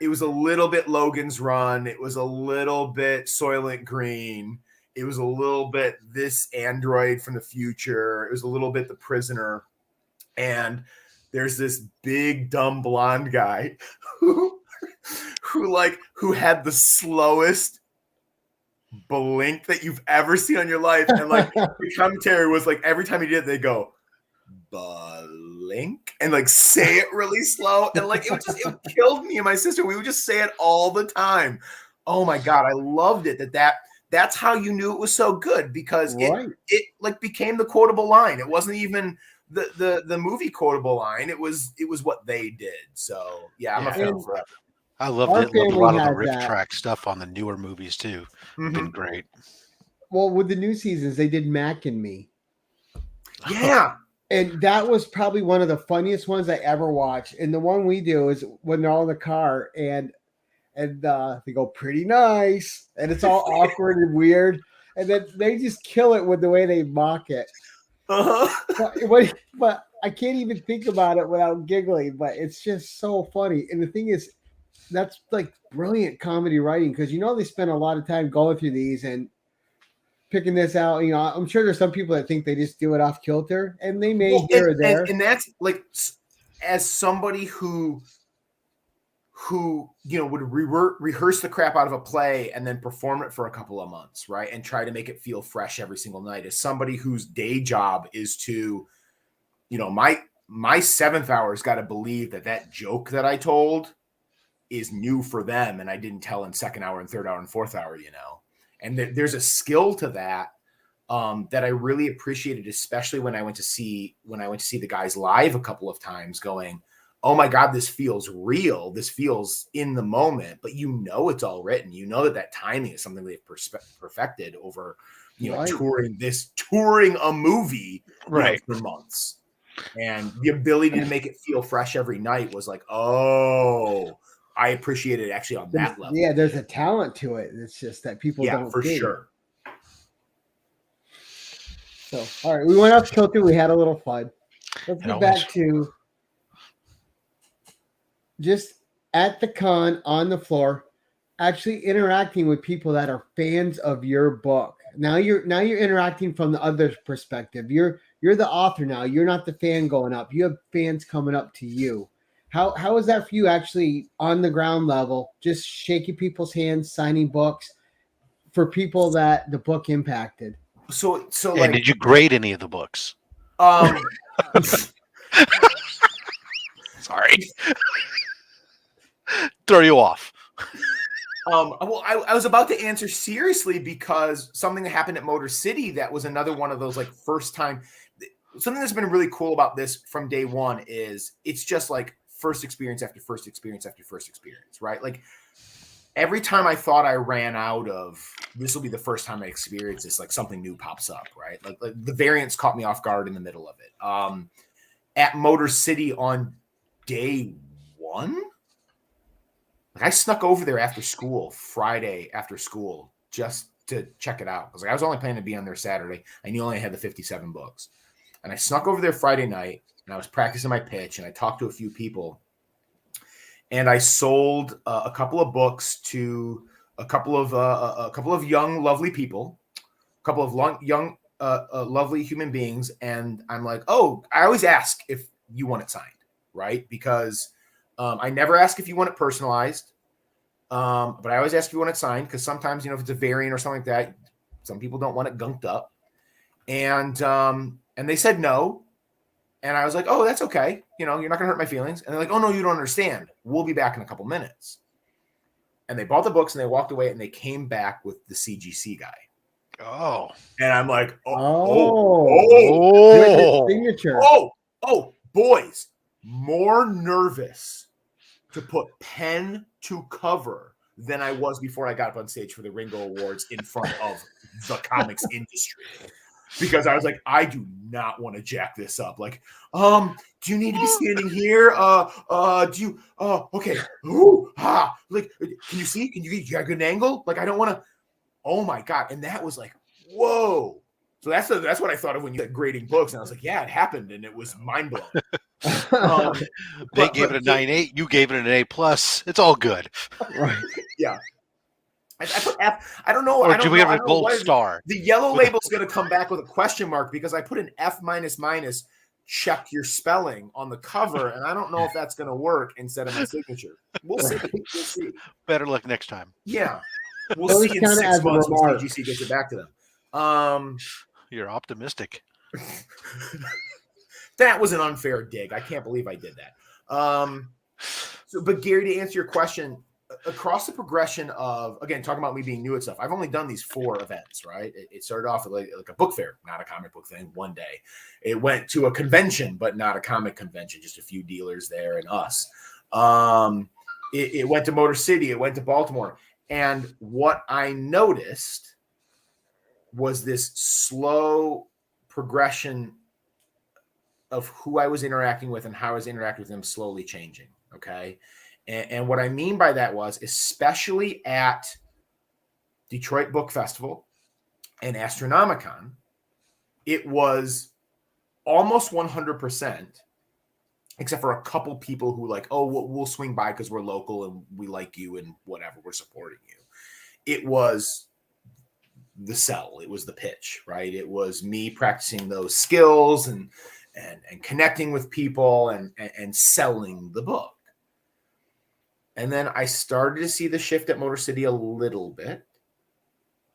It was a little bit Logan's Run. It was a little bit Soylent Green. It was a little bit this android from the future. It was a little bit The Prisoner. And there's this big, dumb blonde guy who had the slowest blink that you've ever seen on your life. And like the commentary was like every time he did it, they go, blink, and like say it really slow, and like it killed me and my sister. We would just say it all the time. Oh my God, I loved it. That's how you knew it was so good, because it like became the quotable line. It wasn't even the movie quotable line. It was what they did. So yeah, I'm a fan for that. I loved a lot of the riff track stuff on the newer movies too. Mm-hmm. Been great. Well, with the new seasons, they did Mac and Me. Yeah. And that was probably one of the funniest ones I ever watched. And the one we do is when they're all in the car and they go, pretty nice. And it's all awkward and weird. And then they just kill it with the way they mock it. Uh-huh. But I can't even think about it without giggling. But it's just so funny. And the thing is, that's like brilliant comedy writing, because they spend a lot of time going through these and picking this out. I'm sure there's some people that think they just do it off kilter, and they may here or there. And that's like, as somebody who would rehearse the crap out of a play and then perform it for a couple of months, right, and try to make it feel fresh every single night. As somebody whose day job is to my seventh hour's got to believe that joke that I told is new for them, and I didn't tell in second hour and third hour and fourth hour, and there's a skill to that that I really appreciated, especially when I went to see the guys live a couple of times, going, oh my God, this feels real. This feels in the moment, but it's all written. That timing is something they've perfected over, Right. touring a movie Right. for months. And the ability to make it feel fresh every night was like, oh, I appreciate it actually on that level. Yeah, there's a talent to it. It's just that people don't for see. Sure. So, all right, we went off kilter. We had a little fun. Let's get back to just at the con on the floor, actually interacting with people that are fans of your book. Now you're interacting from the other's perspective. You're the author now. You're not the fan going up. You have fans coming up to you. How is that for you actually on the ground level, just shaking people's hands, signing books for people that the book impacted? So and did you grade any of the books? Sorry. Throw you off. Well, I was about to answer seriously because something that happened at Motor City that was another one of those like first time. Something that's been really cool about this from day one is it's just like first experience after first experience after first experience, right? Like every time I thought I ran out of this will be the first time I experience this, like something new pops up, right? Like the variants caught me off guard in the middle of it. At Motor City on day one, I snuck over there after school, Friday after school, just to check it out. I was only planning to be on there Saturday. I knew I only had the 57 books. And I snuck over there Friday night, and I was practicing my pitch, and I talked to a few people. And I sold a couple of books to a couple of young, lovely people, a couple of young, lovely human beings. And I'm like, oh, I always ask if you want it signed, right? Because I never ask if you want it personalized, but I always ask if you want it signed because sometimes, if it's a variant or something like that, some people don't want it gunked up. And they said no. And I was like, oh, that's okay. You're not going to hurt my feelings. And they're like, oh, no, you don't understand. We'll be back in a couple minutes. And they bought the books and they walked away and they came back with the CGC guy. Oh. And I'm like, signature. Oh, boys, more nervous to put pen to cover than I was before I got up on stage for the Ringo Awards in front of the comics industry. Because I was like, I do not want to jack this up. Like, do you need to be standing here? Do you? Okay. Ooh, like, can you see? Can you get a good angle? Like, I don't want to. Oh my God! And that was like, whoa. So that's what I thought of when you said grading books, and I was like, yeah, it happened, and it was mind blowing. They gave it a 9.8. You gave it an A+. It's all good. Right. Yeah. I put F. I don't know. Or do we have a gold star? The yellow label's going to come back with a question mark because I put an F-. Check your spelling on the cover, and I don't know if that's going to work instead of my signature. We'll see. We'll see. Better luck next time. Yeah, we'll see in 6 months when CGC gets it back to them. You're optimistic. That was an unfair dig. I can't believe I did that. But Gary, to answer your question. Across the progression of, again, talking about me being new at stuff, I've only done these 4 events, right? It started off like a book fair, not a comic book thing, one day. It went to a convention, but not a comic convention, just a few dealers there and us. It went to Motor City. It went to Baltimore. And what I noticed was this slow progression of who I was interacting with and how I was interacting with them slowly changing, okay? And what I mean by that was, especially at Detroit Book Festival and Astronomicon, it was almost 100%, except for a couple people who like, oh, we'll swing by because we're local and we like you and whatever, we're supporting you. It was the sell. It was the pitch, right? It was me practicing those skills and connecting with people and selling the book. And then I started to see the shift at Motor City a little bit,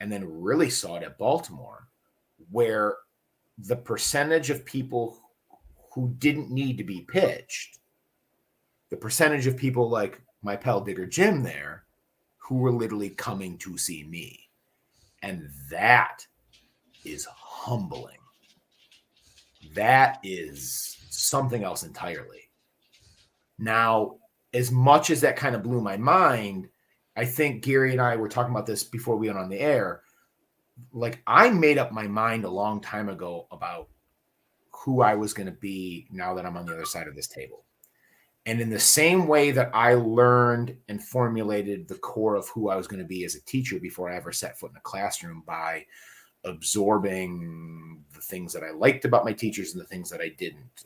and then really saw it at Baltimore, where the percentage of people who didn't need to be pitched, the percentage of people like my pal Digger Jim there who were literally coming to see me. And that is humbling. That is something else entirely. Now, as much as that kind of blew my mind, I think Gary and I were talking about this before we went on the air. Like, I made up my mind a long time ago about who I was going to be now that I'm on the other side of this table. And in the same way that I learned and formulated the core of who I was going to be as a teacher before I ever set foot in a classroom by absorbing the things that I liked about my teachers and the things that I didn't.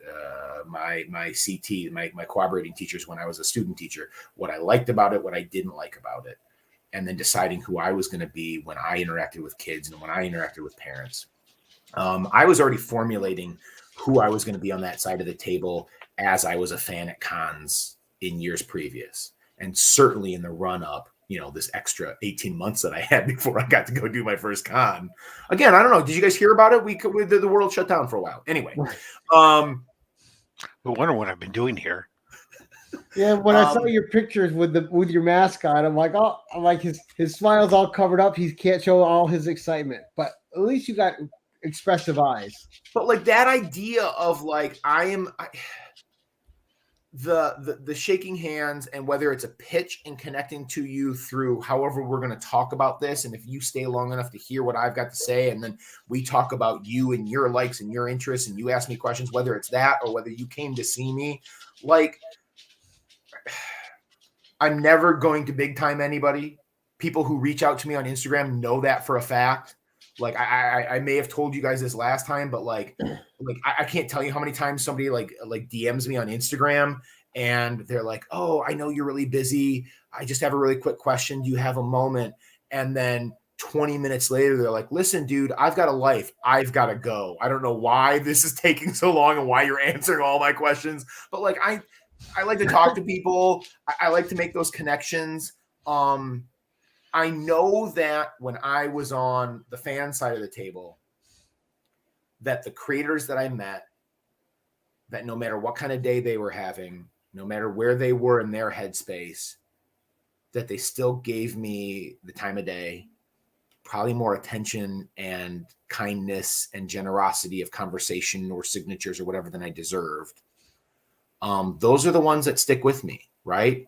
My CT, my cooperating teachers when I was a student teacher, what I liked about it, what I didn't like about it, and then deciding who I was going to be when I interacted with kids and when I interacted with parents. I was already formulating who I was going to be on that side of the table as I was a fan at cons in years previous. And certainly in the run up, this extra 18 months that I had before I got to go do my first con. Again, I don't know. Did you guys hear about it? The world shut down for a while. Anyway. I wonder what I've been doing here. Yeah, when I saw your pictures with your mask on, I'm like, oh, I'm like his smile's all covered up. He can't show all his excitement, but at least you got expressive eyes. But like that idea of like the shaking hands, and whether it's a pitch and connecting to you through however we're going to talk about this, and if you stay long enough to hear what I've got to say, and then we talk about you and your likes and your interests, and you ask me questions, whether it's that or whether you came to see me, like I'm never going to big time anybody. People who reach out to me on Instagram know that for a fact. Like I may have told you guys this last time, but like I can't tell you how many times somebody like DMs me on Instagram and they're like, "Oh, I know you're really busy. I just have a really quick question. Do you have a moment?" And then 20 minutes later, they're like, "Listen, dude, I've got a life. I've got to go. I don't know why this is taking so long and why you're answering all my questions, but like I like to talk to people. I like to make those connections." I know that when I was on the fan side of the table, that the creators that I met, that no matter what kind of day they were having, no matter where they were in their headspace, that they still gave me the time of day, probably more attention and kindness and generosity of conversation or signatures or whatever than I deserved. Those are the ones that stick with me, right?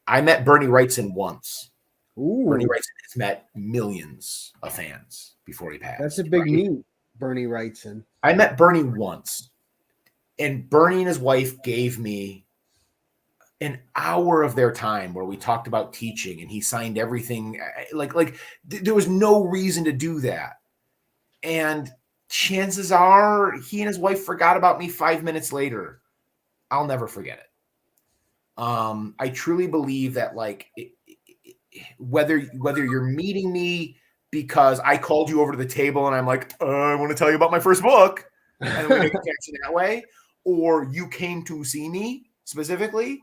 I met Bernie Wrightson once. Ooh, Bernie Wrightson has met millions of fans before he passed. That's a big meet, Bernie Wrightson. I met Bernie once, and Bernie and his wife gave me an hour of their time where we talked about teaching, and he signed everything. Like there was no reason to do that. And chances are he and his wife forgot about me 5 minutes later. I'll never forget it. I truly believe that like whether you're meeting me because I called you over to the table and I'm like, I want to tell you about my first book, and we make a connection that way, or you came to see me specifically,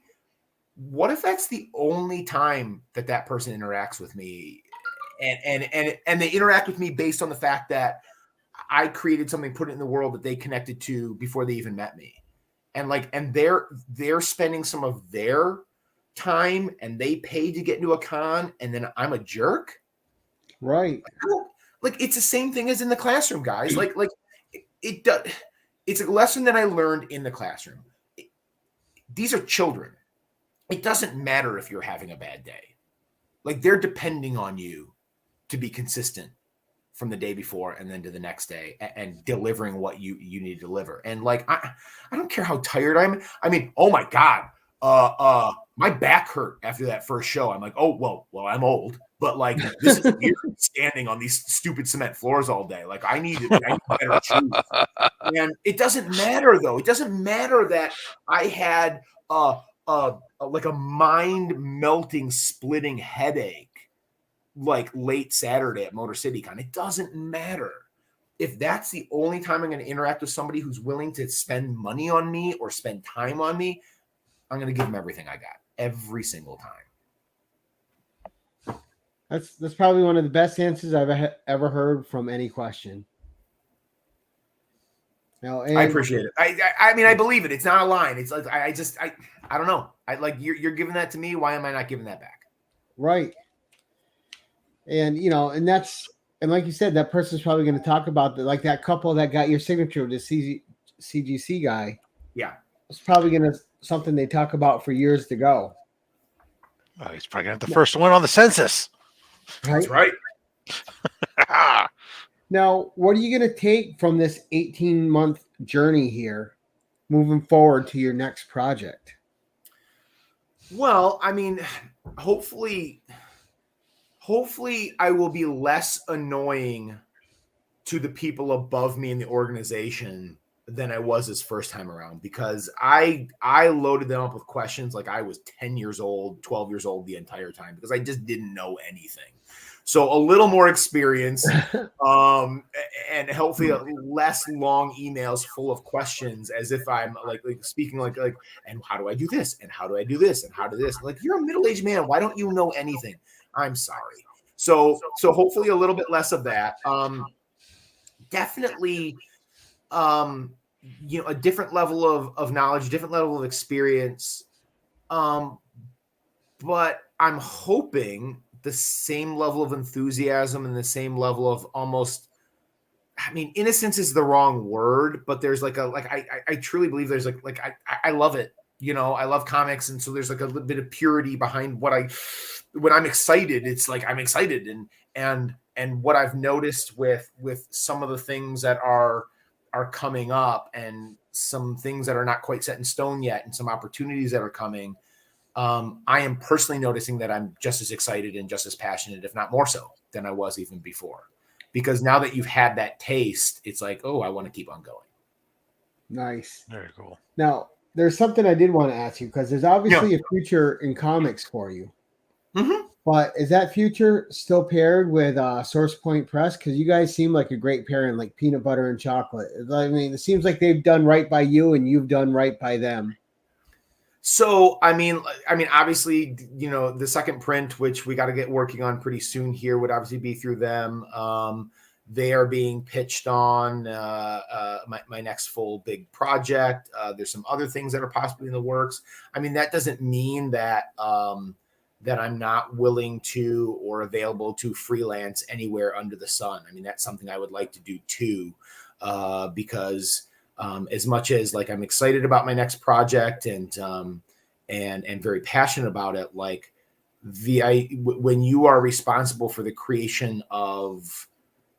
what if that's the only time that person interacts with me, and they interact with me based on the fact that I created something, put it in the world that they connected to before they even met me, and they're spending some of their time and they paid to get into a con, and then I'm a jerk, right? Like it's the same thing as in the classroom, guys. Like it does. It's a lesson that I learned in the classroom. These are children. It doesn't matter if you're having a bad day. Like they're depending on you to be consistent from the day before and then to the next day and delivering what you need to deliver. And like I don't care how tired I'm. I mean, oh my God. My back hurt after that first show. I'm like, oh, well, I'm old, but like, this is weird standing on these stupid cement floors all day. Like I need better shoes. And it doesn't matter though. It doesn't matter that I had like a mind melting, splitting headache, like late Saturday at Motor City Con. It doesn't matter. If that's the only time I'm going to interact with somebody who's willing to spend money on me or spend time on me, I'm going to give them everything I got every single time. That's probably one of the best answers I've ever heard from any question. No, I and appreciate it. I mean, I believe it. It's not a line. It's like I don't know. I like you're giving that to me. Why am I not giving that back? right. And and and like you said, that person's probably going to talk about like that couple that got your signature, the CGC guy. Yeah. It's probably going to something they talk about for years to go. Oh, he's probably gonna have the first one on the census. That's right. Now, what are you going to take from this 18-month journey here, moving forward to your next project? Well, I mean, hopefully I will be less annoying to the people above me in the organization than I was this first time around, because I loaded them up with questions like I was 10 years old, 12 years old the entire time, because I just didn't know anything. So a little more experience, and hopefully less long emails full of questions, as if I'm like speaking like, and how do I do this? And how do I do this? And how do this? Like, you're a middle-aged man. Why don't you know anything? I'm sorry. So hopefully a little bit less of that. Definitely, a different level of knowledge, different level of experience. But I'm hoping the same level of enthusiasm and the same level of almost, I mean, innocence is the wrong word, but there's I truly believe there's I love it. I love comics. And so there's like a little bit of purity behind when I'm excited, it's like, I'm excited. And what I've noticed with some of the things that are coming up, and some things that are not quite set in stone yet, and some opportunities that are coming, I am personally noticing that I'm just as excited and just as passionate, if not more so, than I was even before. Because now that you've had that taste, it's like, oh, I want to keep on going. Nice. Very cool. Now, there's something I did want to ask you, because there's obviously a future in comics for you. Mm-hmm. But is that future still paired with Source Point Press? Because you guys seem like a great pairing, like peanut butter and chocolate. I mean, it seems like they've done right by you and you've done right by them. So, I mean, obviously, the second print, which we got to get working on pretty soon here, would obviously be through them. They are being pitched on my next full big project. There's some other things that are possibly in the works. I mean, that doesn't mean that that I'm not willing to or available to freelance anywhere under the sun. I mean, that's something I would like to do too, because as much as like I'm excited about my next project and very passionate about it, like when you are responsible for the creation of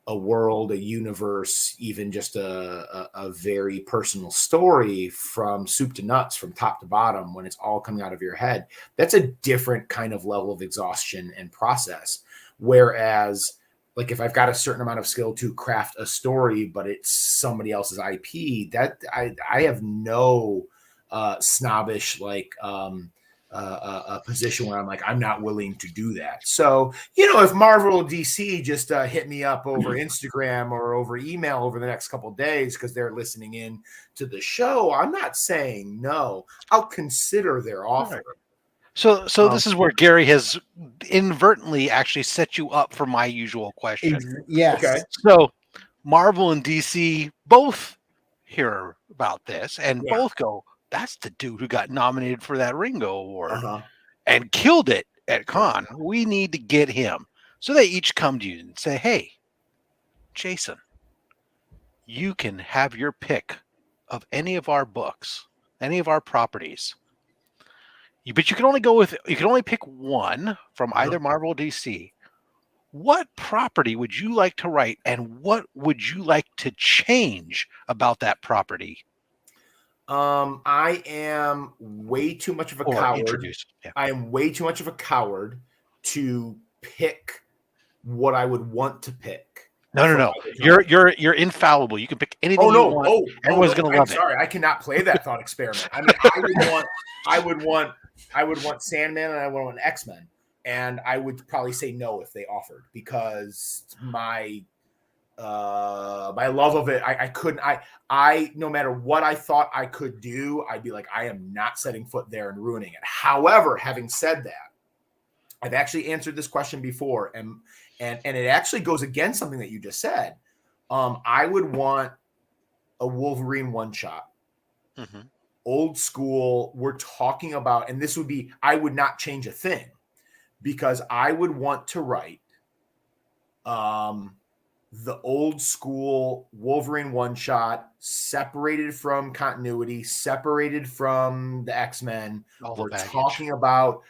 a world, a universe, even just a very personal story from soup to nuts, from top to bottom, when it's all coming out of your head, that's a different kind of level of exhaustion and process. Whereas, like, if I've got a certain amount of skill to craft a story, but it's somebody else's IP, that I have no snobbish a position where I'm like, I'm not willing to do that. So, if Marvel or DC just hit me up over Instagram or over email over the next couple of days because they're listening in to the show, I'm not saying no. I'll consider their offer. So this is where Gary has inadvertently actually set you up for my usual question. Yes. Okay. So Marvel and DC both hear about this and both go, that's the dude who got nominated for that Ringo Award and killed it at con. We need to get him. So they each come to you and say, hey, Jason, you can have your pick of any of our books, any of our properties. But you can only pick one from either Marvel or DC. What property would you like to write, and what would you like to change about that property? I am way too much of a coward. Yeah. I am way too much of a coward to pick what I would want to pick. No. You're infallible. You can pick anything you want. Everyone's going to love it. Sorry, I cannot play that thought experiment. I mean, I would want Sandman and I would want X-Men, and I would probably say no if they offered, because my love of it, I couldn't. I no matter what I thought I could do, I'd be like, I am not setting foot there and ruining it. However, having said that, I've actually answered this question before, and it actually goes against something that you just said. I would want a Wolverine one shot. Mm-hmm. Old school, we're talking about, and this would be, I would not change a thing because I would want to write the old school Wolverine one shot, separated from continuity, separated from the X-Men. All the We're baggage. talking about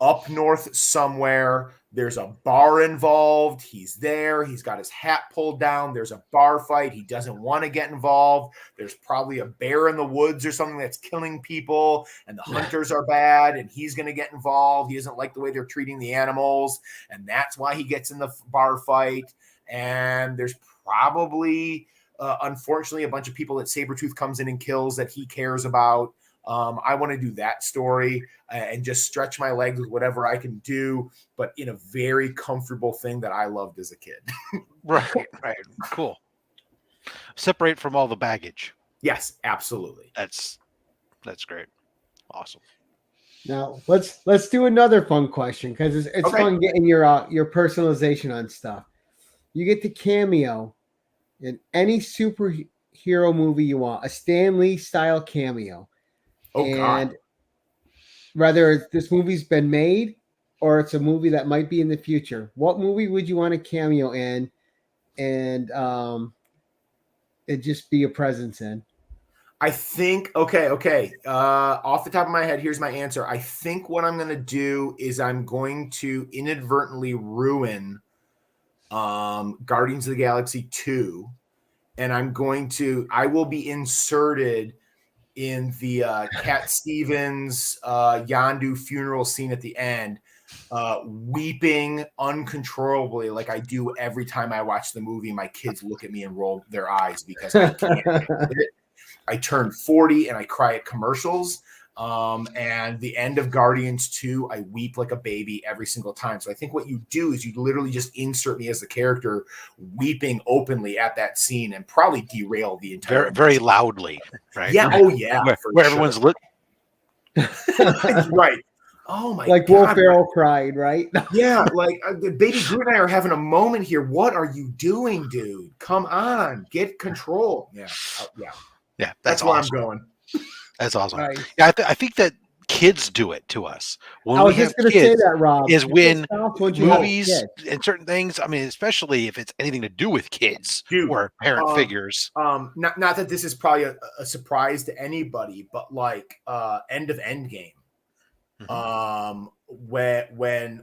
up north somewhere. There's a bar involved. He's there. He's got his hat pulled down. There's a bar fight. He doesn't want to get involved. There's probably a bear in the woods or something that's killing people, and the hunters are bad, and he's going to get involved. He doesn't like the way they're treating the animals, and that's why he gets in the bar fight. And there's probably, unfortunately, a bunch of people that Sabretooth comes in and kills that he cares about. I want to do that story and just stretch my legs with whatever I can do, but in a very comfortable thing that I loved as a kid. Right. Cool. Separate from all the baggage. Yes, absolutely. That's great. Awesome. Now let's do another fun question because it's Okay. fun getting your personalization on stuff. You get to cameo in any superhero movie you want, a Stan Lee style cameo. Oh, and God. whether this movie's been made or it's a movie that might be in the future, what movie would you want to cameo in and it just be a presence in? I think, okay. Off the top of my head, here's my answer. I think what I'm going to do is I'm going to inadvertently ruin Guardians of the Galaxy 2, and I will be inserted in the Cat Stevens Yondu funeral scene at the end, weeping uncontrollably like I do every time I watch the movie. My kids look at me and roll their eyes because I can't get it. I turned 40 and I cry at commercials. And the end of Guardians 2, I weep like a baby every single time. So I think what you do is you literally just insert me as the character weeping openly at that scene and probably derail the entire Very, very loudly, right? Yeah. Oh yeah. Where everyone's lit. Right. Oh my like God. Will Ferrell cried, right? Yeah, like Baby Groot and I are having a moment here. What are you doing, dude? Come on, get control. Yeah. Yeah, That's awesome. where I'm going. That's awesome. Right. Yeah, I think that kids do it to us when I was we have just going to say kids. that, Rob. Is when movies and certain things. I mean, especially if it's anything to do with kids Dude, or parent figures. Not that this is probably a surprise to anybody, but like end of Endgame. Mm-hmm.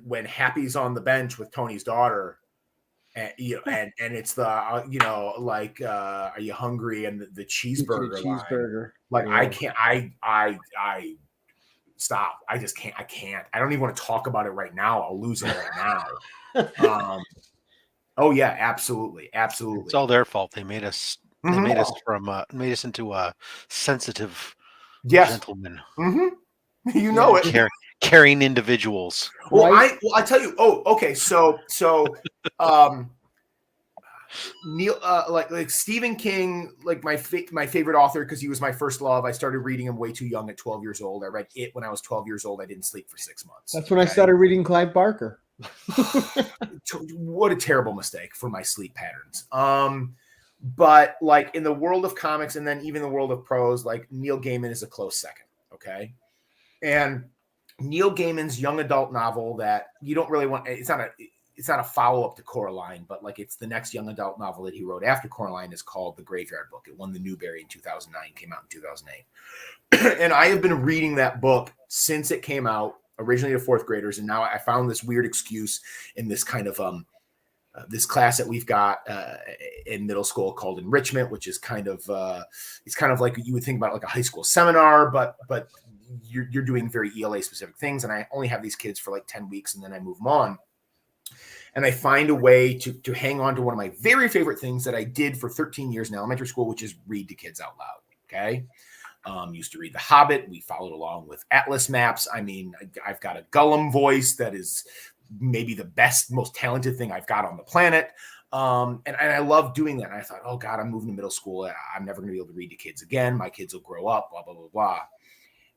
When Happy's on the bench with Tony's daughter. And and it's the are you hungry, and the cheeseburger line. Like yeah. I can't I stop. I just can't. I don't even want to talk about it right now. I'll lose it right now. Oh yeah, absolutely. It's all their fault. They made us. They made us made us into a sensitive gentlemen. Mm-hmm. You know it. Caring individuals. Well, right? I tell you. Oh, okay. So Neil, like Stephen King, like my favorite author because he was my first love. I started reading him way too young at 12 years old. I read it when I was 12 years old. I didn't sleep for 6 months. That's when I started reading Clive Barker. What a terrible mistake for my sleep patterns. But like in the world of comics and then even the world of prose, like Neil Gaiman is a close second. Okay, and Neil Gaiman's young adult novel that you don't really want. It's not a follow-up to Coraline, but like it's the next young adult novel that he wrote after Coraline is called The Graveyard Book. It won the Newbery in 2009, came out in 2008. And I have been reading that book since it came out, originally to fourth graders. And now I found this weird excuse in this kind of this class that we've got in middle school called enrichment, which is kind of it's kind of like you would think about like a high school seminar, but you're doing very ELA specific things. And I only have these kids for like 10 weeks and then I move them on. And I find a way to hang on to one of my very favorite things that I did for 13 years in elementary school, which is read to kids out loud. Okay. Used to read The Hobbit. We followed along with Atlas maps. I mean, I've got a Gollum voice that is maybe the best, most talented thing I've got on the planet. And I love doing that. And I thought, oh God, I'm moving to middle school. I'm never going to be able to read to kids again. My kids will grow up, blah, blah, blah, blah.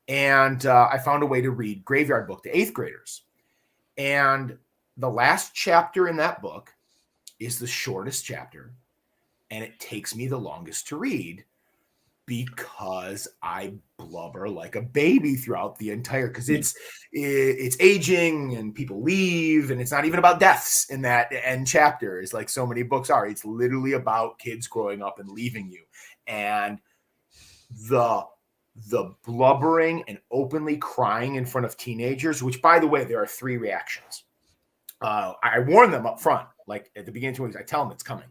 And I found a way to read Graveyard Book to eighth graders. And the last chapter in that book is the shortest chapter, and it takes me the longest to read. Because I blubber like a baby throughout the entire, because it's aging and people leave, and it's not even about deaths in that end chapter, is like so many books are. It's literally about kids growing up and leaving you, and the blubbering and openly crying in front of teenagers, which, by the way, there are 3 reactions. I warn them up front, like at the beginning of 2 weeks, I tell them it's coming.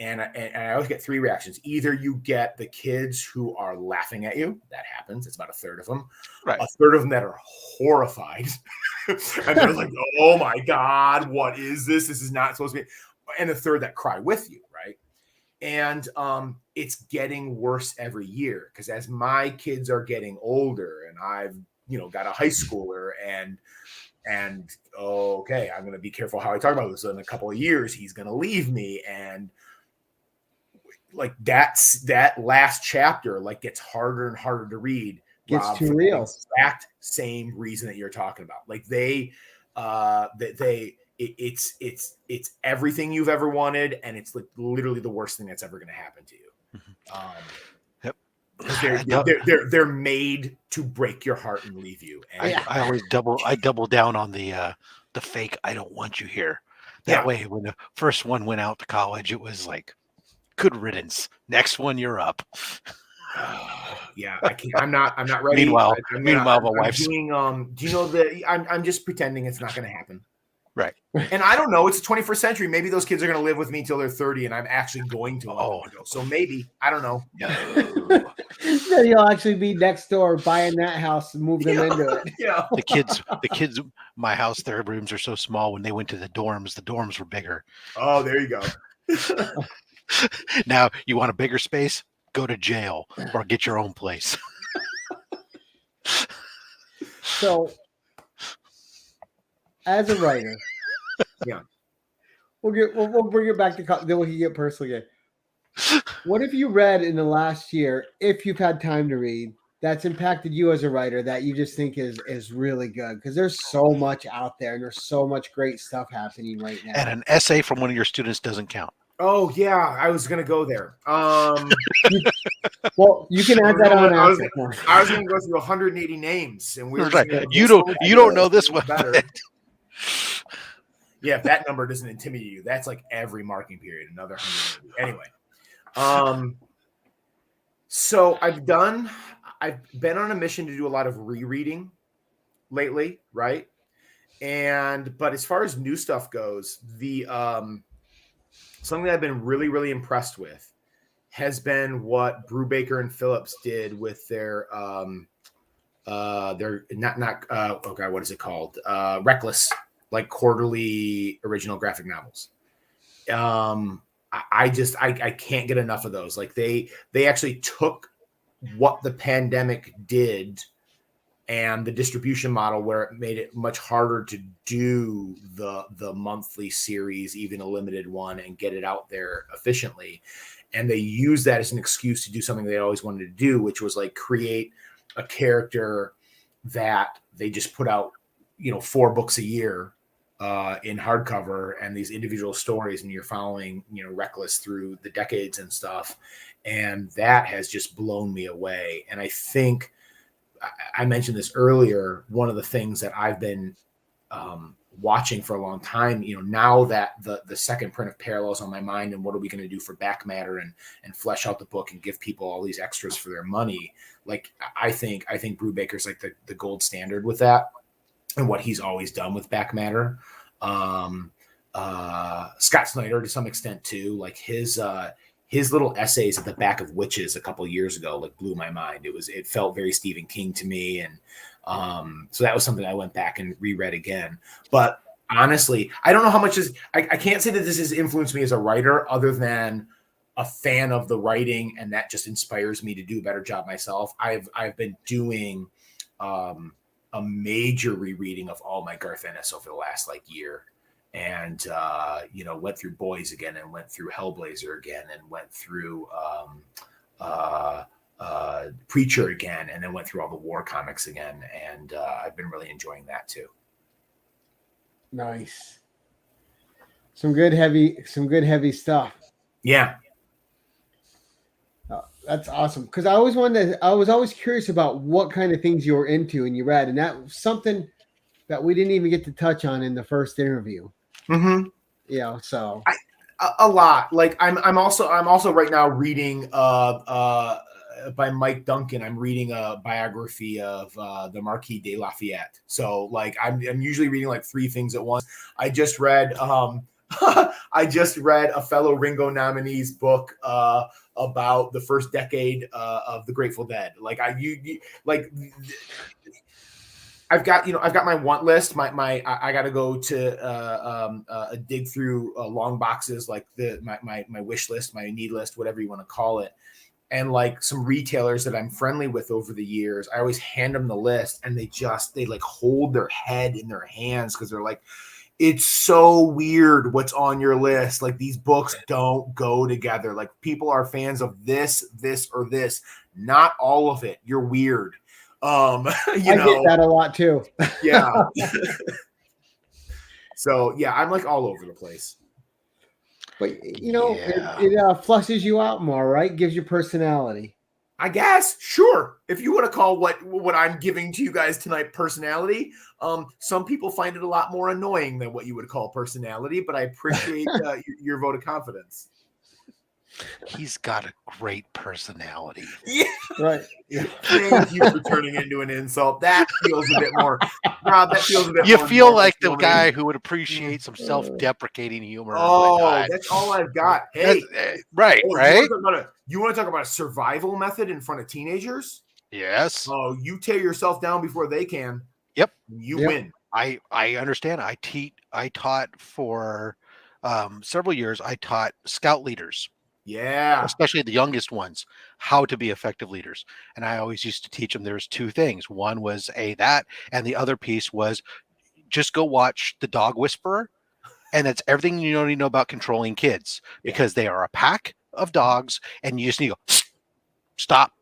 And I always get 3 reactions. Either you get the kids who are laughing at you. That happens. It's about a third of them. Right. A third of them that are horrified. And they're like, oh my God, what is this? This is not supposed to be. And the third that cry with you, right? And it's getting worse every year, because as my kids are getting older, and I've, got a high schooler, and okay, I'm going to be careful how I talk about this. In a couple of years, he's going to leave me. And like that last chapter, like, gets harder and harder to read. Gets Rob, too real. Exact same reason that you're talking about. Like it's everything you've ever wanted, and it's like literally the worst thing that's ever going to happen to you. Yep. They're made to break your heart and leave you. And I always double down on the fake "I don't want you here." That way, when the first one went out to college, it was like, good riddance. Next one, you're up. Yeah, I can't. I'm not ready. Meanwhile, my I'm wife's doing, do you know that I'm just pretending it's not going to happen. right. And I don't know. It's the 21st century. Maybe those kids are going to live with me till they're 30, and I'm actually going to let them go. So maybe, I don't know. Then you'll actually be next door buying that house and move them into it. Yeah. The kids, my house, their rooms are so small. When they went to the dorms were bigger. Oh, there you go. Now, you want a bigger space? Go to jail or get your own place. So, as a writer, yeah, we'll bring it back to then we can get personal again. What have you read in the last year, if you've had time to read, that's impacted you as a writer that you just think is really good? Because there's so much out there, and there's so much great stuff happening right now. And an essay from one of your students doesn't count. Oh yeah, I was gonna go there. Well, you can add that on. I was gonna go through 180 names, and we're right. You don't know this one better. Yeah, if that number doesn't intimidate you, that's like every marking period, another 180. Anyway, so I've been on a mission to do a lot of rereading lately, right? But as far as new stuff goes, the something that I've been really, really impressed with has been what Brubaker and Phillips did with their what is it called? Reckless, like quarterly original graphic novels. I can't get enough of those. Like they actually took what the pandemic did and the distribution model, where it made it much harder to do the monthly series, even a limited one, and get it out there efficiently. And they used that as an excuse to do something they always wanted to do, which was like create a character that they just put out, 4 books a year in hardcover, and these individual stories, and you're following, Reckless through the decades and stuff. And that has just blown me away. And I think I mentioned this earlier. One of the things that I've been watching for a long time, now that the second print of Parallels on my mind, and what are we going to do for back matter and flesh out the book and give people all these extras for their money. Like, I think Brubaker's like the gold standard with that, and what he's always done with back matter. Scott Snyder to some extent too, like his little essays at the back of Witches a couple years ago, like, blew my mind. It felt very Stephen King to me. And so that was something I went back and reread again. But honestly, I don't know how much I can't say that this has influenced me as a writer, other than a fan of the writing, and that just inspires me to do a better job myself. I've been doing a major rereading of all my Garth Ennis over the last year. And, went through Boys again, and went through Hellblazer again, and went through Preacher again, and then went through all the war comics again. And I've been really enjoying that too. Nice. Some good heavy stuff. Yeah. That's awesome. Because I was always curious about what kind of things you were into and you read, and that was something that we didn't even get to touch on in the first interview. Mm-hmm. So A lot. Like I'm also right now reading by Mike Duncan. I'm reading a biography of the Marquis de Lafayette. So like I'm usually reading like 3 things at once. I just read I just read a fellow Ringo nominee's book about the first decade of the Grateful Dead. Like like I've got my want list. I got to go to dig through long boxes like my wish list, my need list, whatever you want to call it. And like some retailers that I'm friendly with over the years, I always hand them the list, and they like hold their head in their hands because they're like, it's so weird what's on your list. Like these books don't go together. Like people are fans of this, or this, not all of it. You're weird. I get that a lot too. Yeah. So yeah, I'm like all over the place. But it flushes you out more, right? Gives you personality. I guess, sure. If you want to call what I'm giving to you guys tonight personality, some people find it a lot more annoying than what you would call personality, but I appreciate your vote of confidence. He's got a great personality. Yeah. Right. Thank you for turning into an insult. That feels a bit more. Rob, that feels a bit You more. feel like the guy who would appreciate some self-deprecating humor. Oh, that's all I've got. Hey, right. You want to talk about a survival method in front of teenagers? Yes. Oh, you tear yourself down before they can. Yep. You win. I understand. I taught for several years. I taught scout leaders. Yeah. Especially the youngest ones, how to be effective leaders. And I always used to teach them there's 2 things. One was that, and the other piece was just go watch The Dog Whisperer. And that's everything you need to know about controlling kids, because they are a pack of dogs, and you just need to go, stop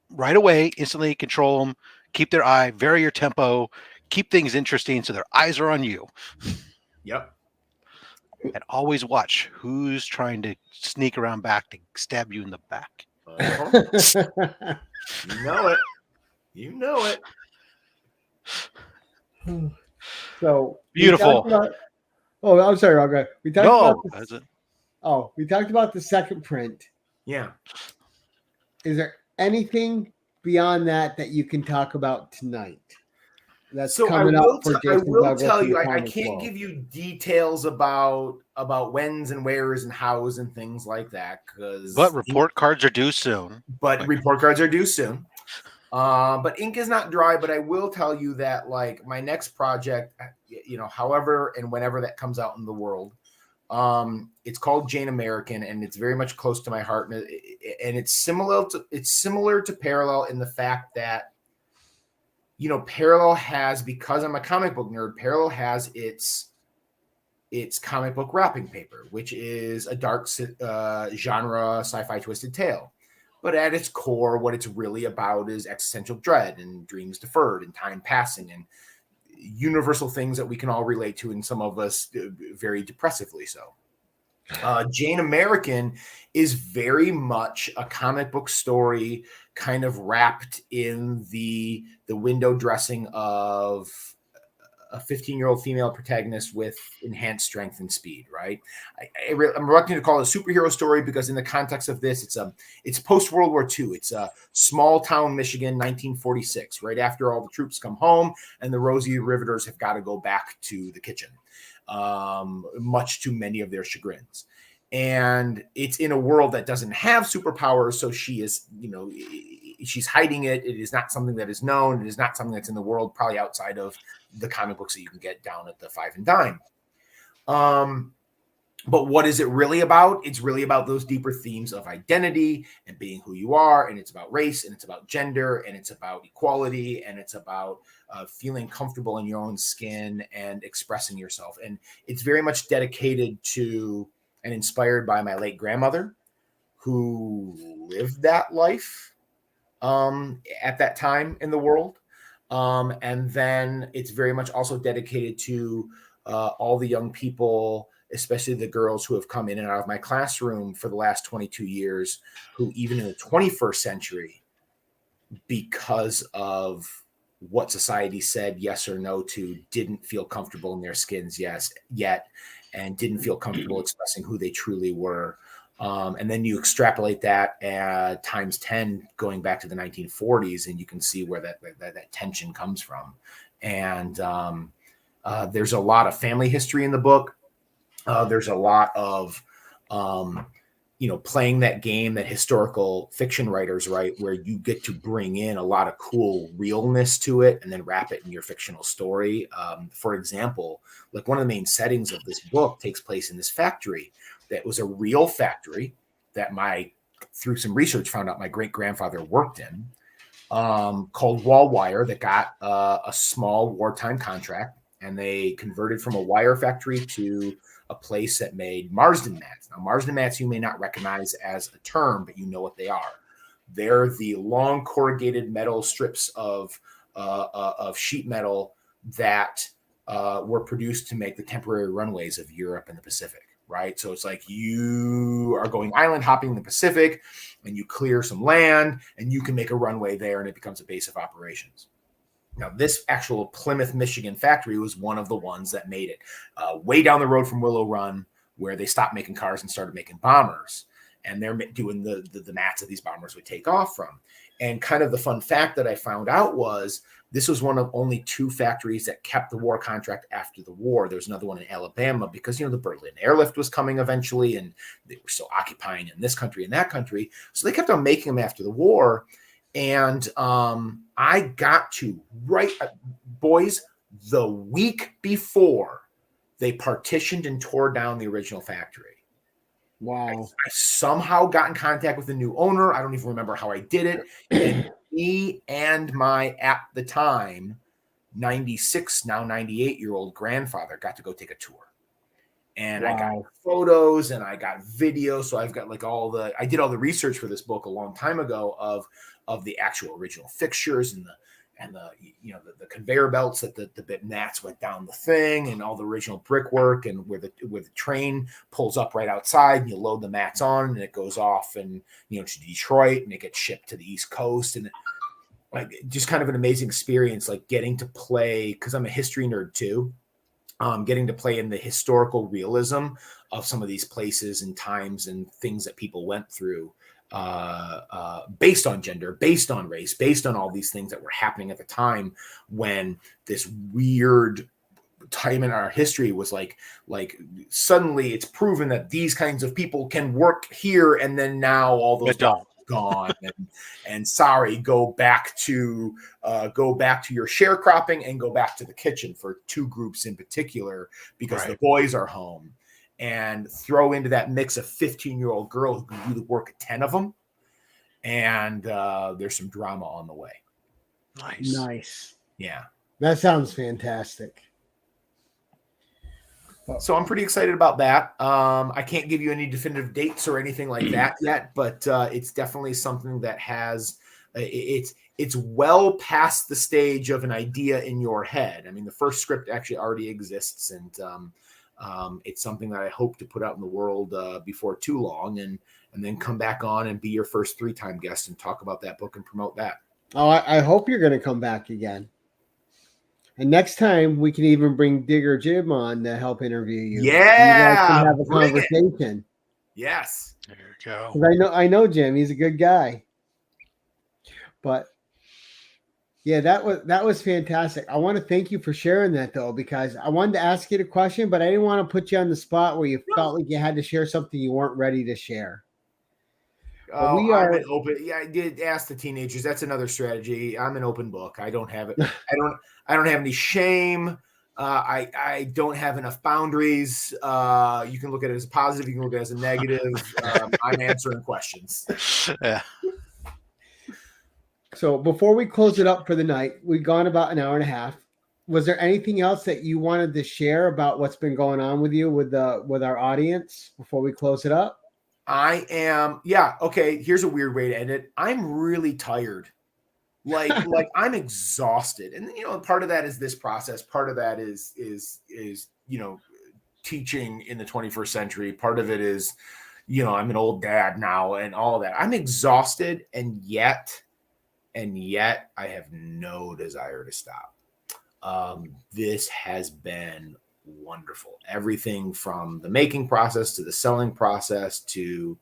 right away, instantly control them, keep their eye, vary your tempo, keep things interesting so their eyes are on you. Yep. And always watch who's trying to sneak around back to stab you in the back. You know it. You know it. So beautiful. I'm sorry, Roger. We talked we talked about the second print. Yeah. Is there anything beyond that you can talk about tonight? That's coming up for Jason I will Douglas tell you, I can't give you details about whens and wheres and hows and things like that, but report cards are due soon. But ink is not dry. But I will tell you that like my next project, however and whenever that comes out in the world, it's called Jane American, and it's very much close to my heart, and it's similar to Parallel in the fact that Parallel has, because I'm a comic book nerd, Parallel has its comic book wrapping paper, which is a dark genre sci-fi twisted tale. But at its core, what it's really about is existential dread and dreams deferred and time passing and universal things that we can all relate to, and some of us very depressively so. Jane American is very much a comic book story, kind of wrapped in the window dressing of a 15-year-old female protagonist with enhanced strength and speed. Right? I'm reluctant to call it a superhero story because in the context of this, it's post World War II. It's a small town Michigan, 1946, right after all the troops come home and the Rosie Riveters have got to go back to the kitchen. Much to many of their chagrins. And it's in a world that doesn't have superpowers, so she is, she's hiding it. It is not something that is known. It is not something that's in the world, probably outside of the comic books that you can get down at the 5 and dime. But what is it really about? It's really about those deeper themes of identity and being who you are. And it's about race, and it's about gender, and it's about equality, and it's about feeling comfortable in your own skin and expressing yourself. And it's very much dedicated to and inspired by my late grandmother, who lived that life at that time in the world. And then it's very much also dedicated to all the young people, especially the girls who have come in and out of my classroom for the last 22 years, who even in the 21st century, because of what society said yes or no to, didn't feel comfortable in their skins yet, and didn't feel comfortable expressing who they truly were. And then you extrapolate that times 10 going back to the 1940s, and you can see where that tension comes from. And there's a lot of family history in the book. There's a lot of playing that game that historical fiction writers write, where you get to bring in a lot of cool realness to it and then wrap it in your fictional story. For example, like one of the main settings of this book takes place in this factory that was a real factory that through some research, found out my great-grandfather worked in, called Wall Wire, that got a small wartime contract, and they converted from a wire factory to a place that made Marsden mats. Now, Marsden mats you may not recognize as a term, but you know what they are. They're the long corrugated metal strips of sheet metal that were produced to make the temporary runways of Europe and the Pacific, right? So it's like you are going island hopping in the Pacific, and you clear some land, and you can make a runway there, and it becomes a base of operations. Now, this actual Plymouth, Michigan factory was one of the ones that made it way down the road from Willow Run, where they stopped making cars and started making bombers. And they're doing the mats that these bombers would take off from. And kind of the fun fact that I found out was this was one of only 2 factories that kept the war contract after the war. There's another one in Alabama because, the Berlin airlift was coming eventually, and they were still occupying in this country and that country. So they kept on making them after the war. And I got to boys, the week before they partitioned and tore down the original factory. Wow. I somehow got in contact with the new owner. I don't even remember how I did it. And me and my, at the time, 96, now 98-year-old grandfather got to go take a tour. And wow. I got photos and I got video. So I've got I did all the research for this book a long time ago of the actual original fixtures and the conveyor belts that the mats went down the thing, and all the original brickwork, and where the train pulls up right outside, and you load the mats on, and it goes off and to Detroit, and it gets shipped to the East Coast, and just kind of an amazing experience, like getting to play, because I'm a history nerd too. Getting to play in the historical realism of some of these places and times and things that people went through, based on gender, based on race, based on all these things that were happening at the time, when this weird time in our history was like suddenly it's proven that these kinds of people can work here, and then now all those gone and sorry, go back to your sharecropping and go back to the kitchen for 2 groups in particular, because right. The boys are home, and throw into that mix a 15-year-old girl who can do the work of 10 of them, and there's some drama on the way. Nice. Yeah, that sounds fantastic. So I'm pretty excited about that. I can't give you any definitive dates or anything like that yet, but it's definitely something that has it's well past the stage of an idea in your head. I mean, the first script actually already exists, and it's something that I hope to put out in the world before too long, and then come back on and be your first 3-time guest and talk about that book and promote that. Oh, I hope you're going to come back again. And next time we can even bring Digger Jim on to help interview you. Yeah, you guys can have a conversation. Yes, there you go. I know Jim. He's a good guy. But yeah, that was fantastic. I want to thank you for sharing that, though, because I wanted to ask you the question, but I didn't want to put you on the spot where you felt like you had to share something you weren't ready to share. Oh, I'm an open. Yeah, I did ask the teenagers. That's another strategy. I'm an open book. I don't have it. I don't have any shame. I don't have enough boundaries. You can look at it as a positive. You can look at it as a negative. I'm answering questions. Yeah. So before we close it up for the night, we've gone about an hour and a half. Was there anything else that you wanted to share about what's been going on with you with our audience before we close it up? I am. Yeah. Okay. Here's a weird way to end it. I'm really tired. Like I'm exhausted. And, part of that is this process. Part of that is teaching in the 21st century. Part of it is, I'm an old dad now and all that. I'm exhausted, and yet I have no desire to stop. This has been wonderful. Everything from the making process to the selling process to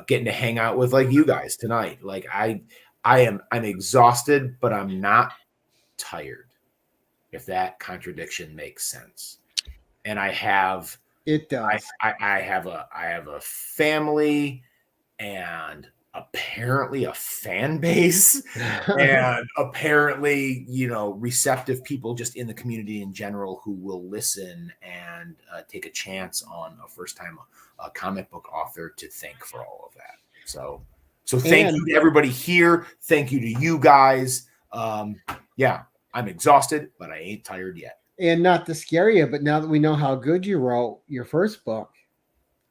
getting to hang out with like you guys tonight. Like I'm exhausted, but I'm not tired, if that contradiction makes sense. And I have It does. I have a family and apparently a fan base and apparently, receptive people just in the community in general who will listen and take a chance on a first time comic book author to thank for all of that. So thank you to everybody here. Thank you to you guys. Yeah, I'm exhausted, but I ain't tired yet. And not to scare you, but now that we know how good you wrote your first book,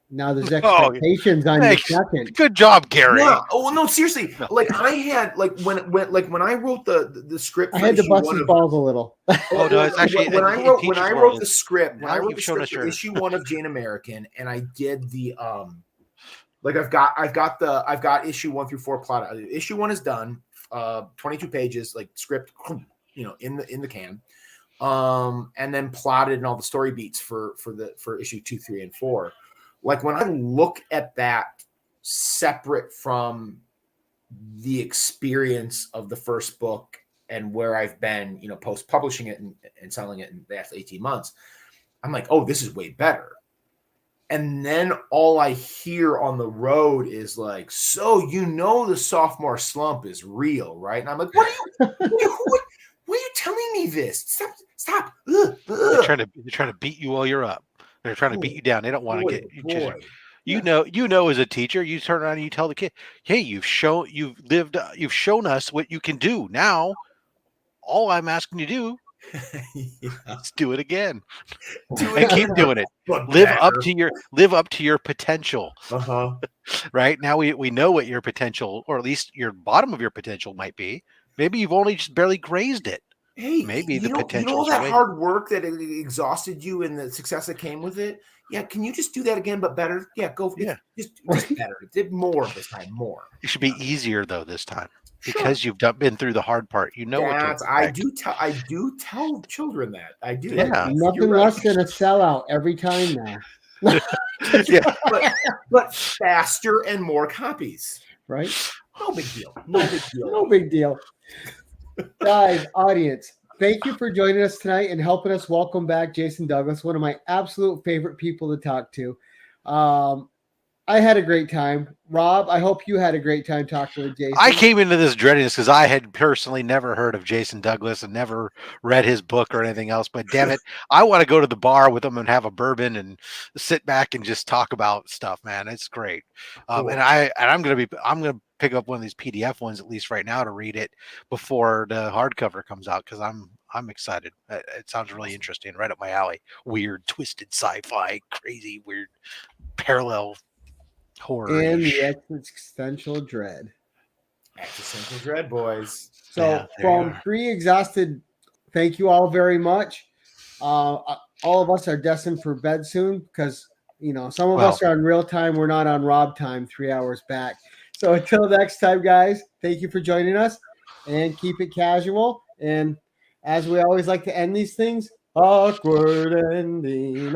now there's expectations on your second. Good job, Gary. Yeah. Oh no, seriously. Like I had when I wrote the script. I had to bust his balls a little. Oh no, it's actually when I wrote the script for issue 1 of Jane American, and I did the I've got issue 1 through 4 plot. Issue 1 is done, 22 pages, like script, in the can. And then plotted and all the story beats for issue 2, 3, and 4. Like when I look at that separate from the experience of the first book and where I've been, post publishing it and selling it in the last 18 months, I'm like, oh, this is way better. And then all I hear on the road is like, so the sophomore slump is real, right? And I'm like, what are you telling me this? Stop. They're trying to beat you while you're up. They're trying to beat you down. They don't want to get you. As a teacher, you turn around and you tell the kid, "Hey, you've shown us what you can do. Now, all I'm asking you to do is do it again, and keep doing it. Live up to your potential. Right now, we know what your potential, or at least your bottom of your potential, might be. Maybe you've only just barely grazed it. Hey, maybe the potential. All that hard work that it exhausted you and the success that came with it. Yeah, can you just do that again, but better? Yeah, go. Yeah, just better. Did more this time. More. It should be easier though this time because you've been through the hard part. You know what to expect. I do tell children that. I do. Yeah, nothing less than a sellout every time now. Yeah, but faster and more copies. Right. No big deal. No big deal. Guys, audience, thank you for joining us tonight and helping us welcome back Jason Douglas, one of my absolute favorite people to talk to. I had a great time. Rob, I hope you had a great time talking with Jason. I came into this dreading this because I had personally never heard of Jason Douglas and never read his book or anything else. But damn it, I want to go to the bar with him and have a bourbon and sit back and just talk about stuff, man. It's great. Cool. And I'm gonna pick up one of these PDF ones at least right now to read it before the hardcover comes out because I'm excited. It sounds really interesting, right up my alley. Weird, twisted sci-fi, crazy, weird, parallel horror and the existential dread. Existential dread, boys. So from Pre-Exhausted, thank you all very much. All of us are destined for bed soon because some of us are on real time. We're not on Rob time 3 hours back. So until next time, guys, thank you for joining us and keep it casual. And as we always like to end these things, awkward ending.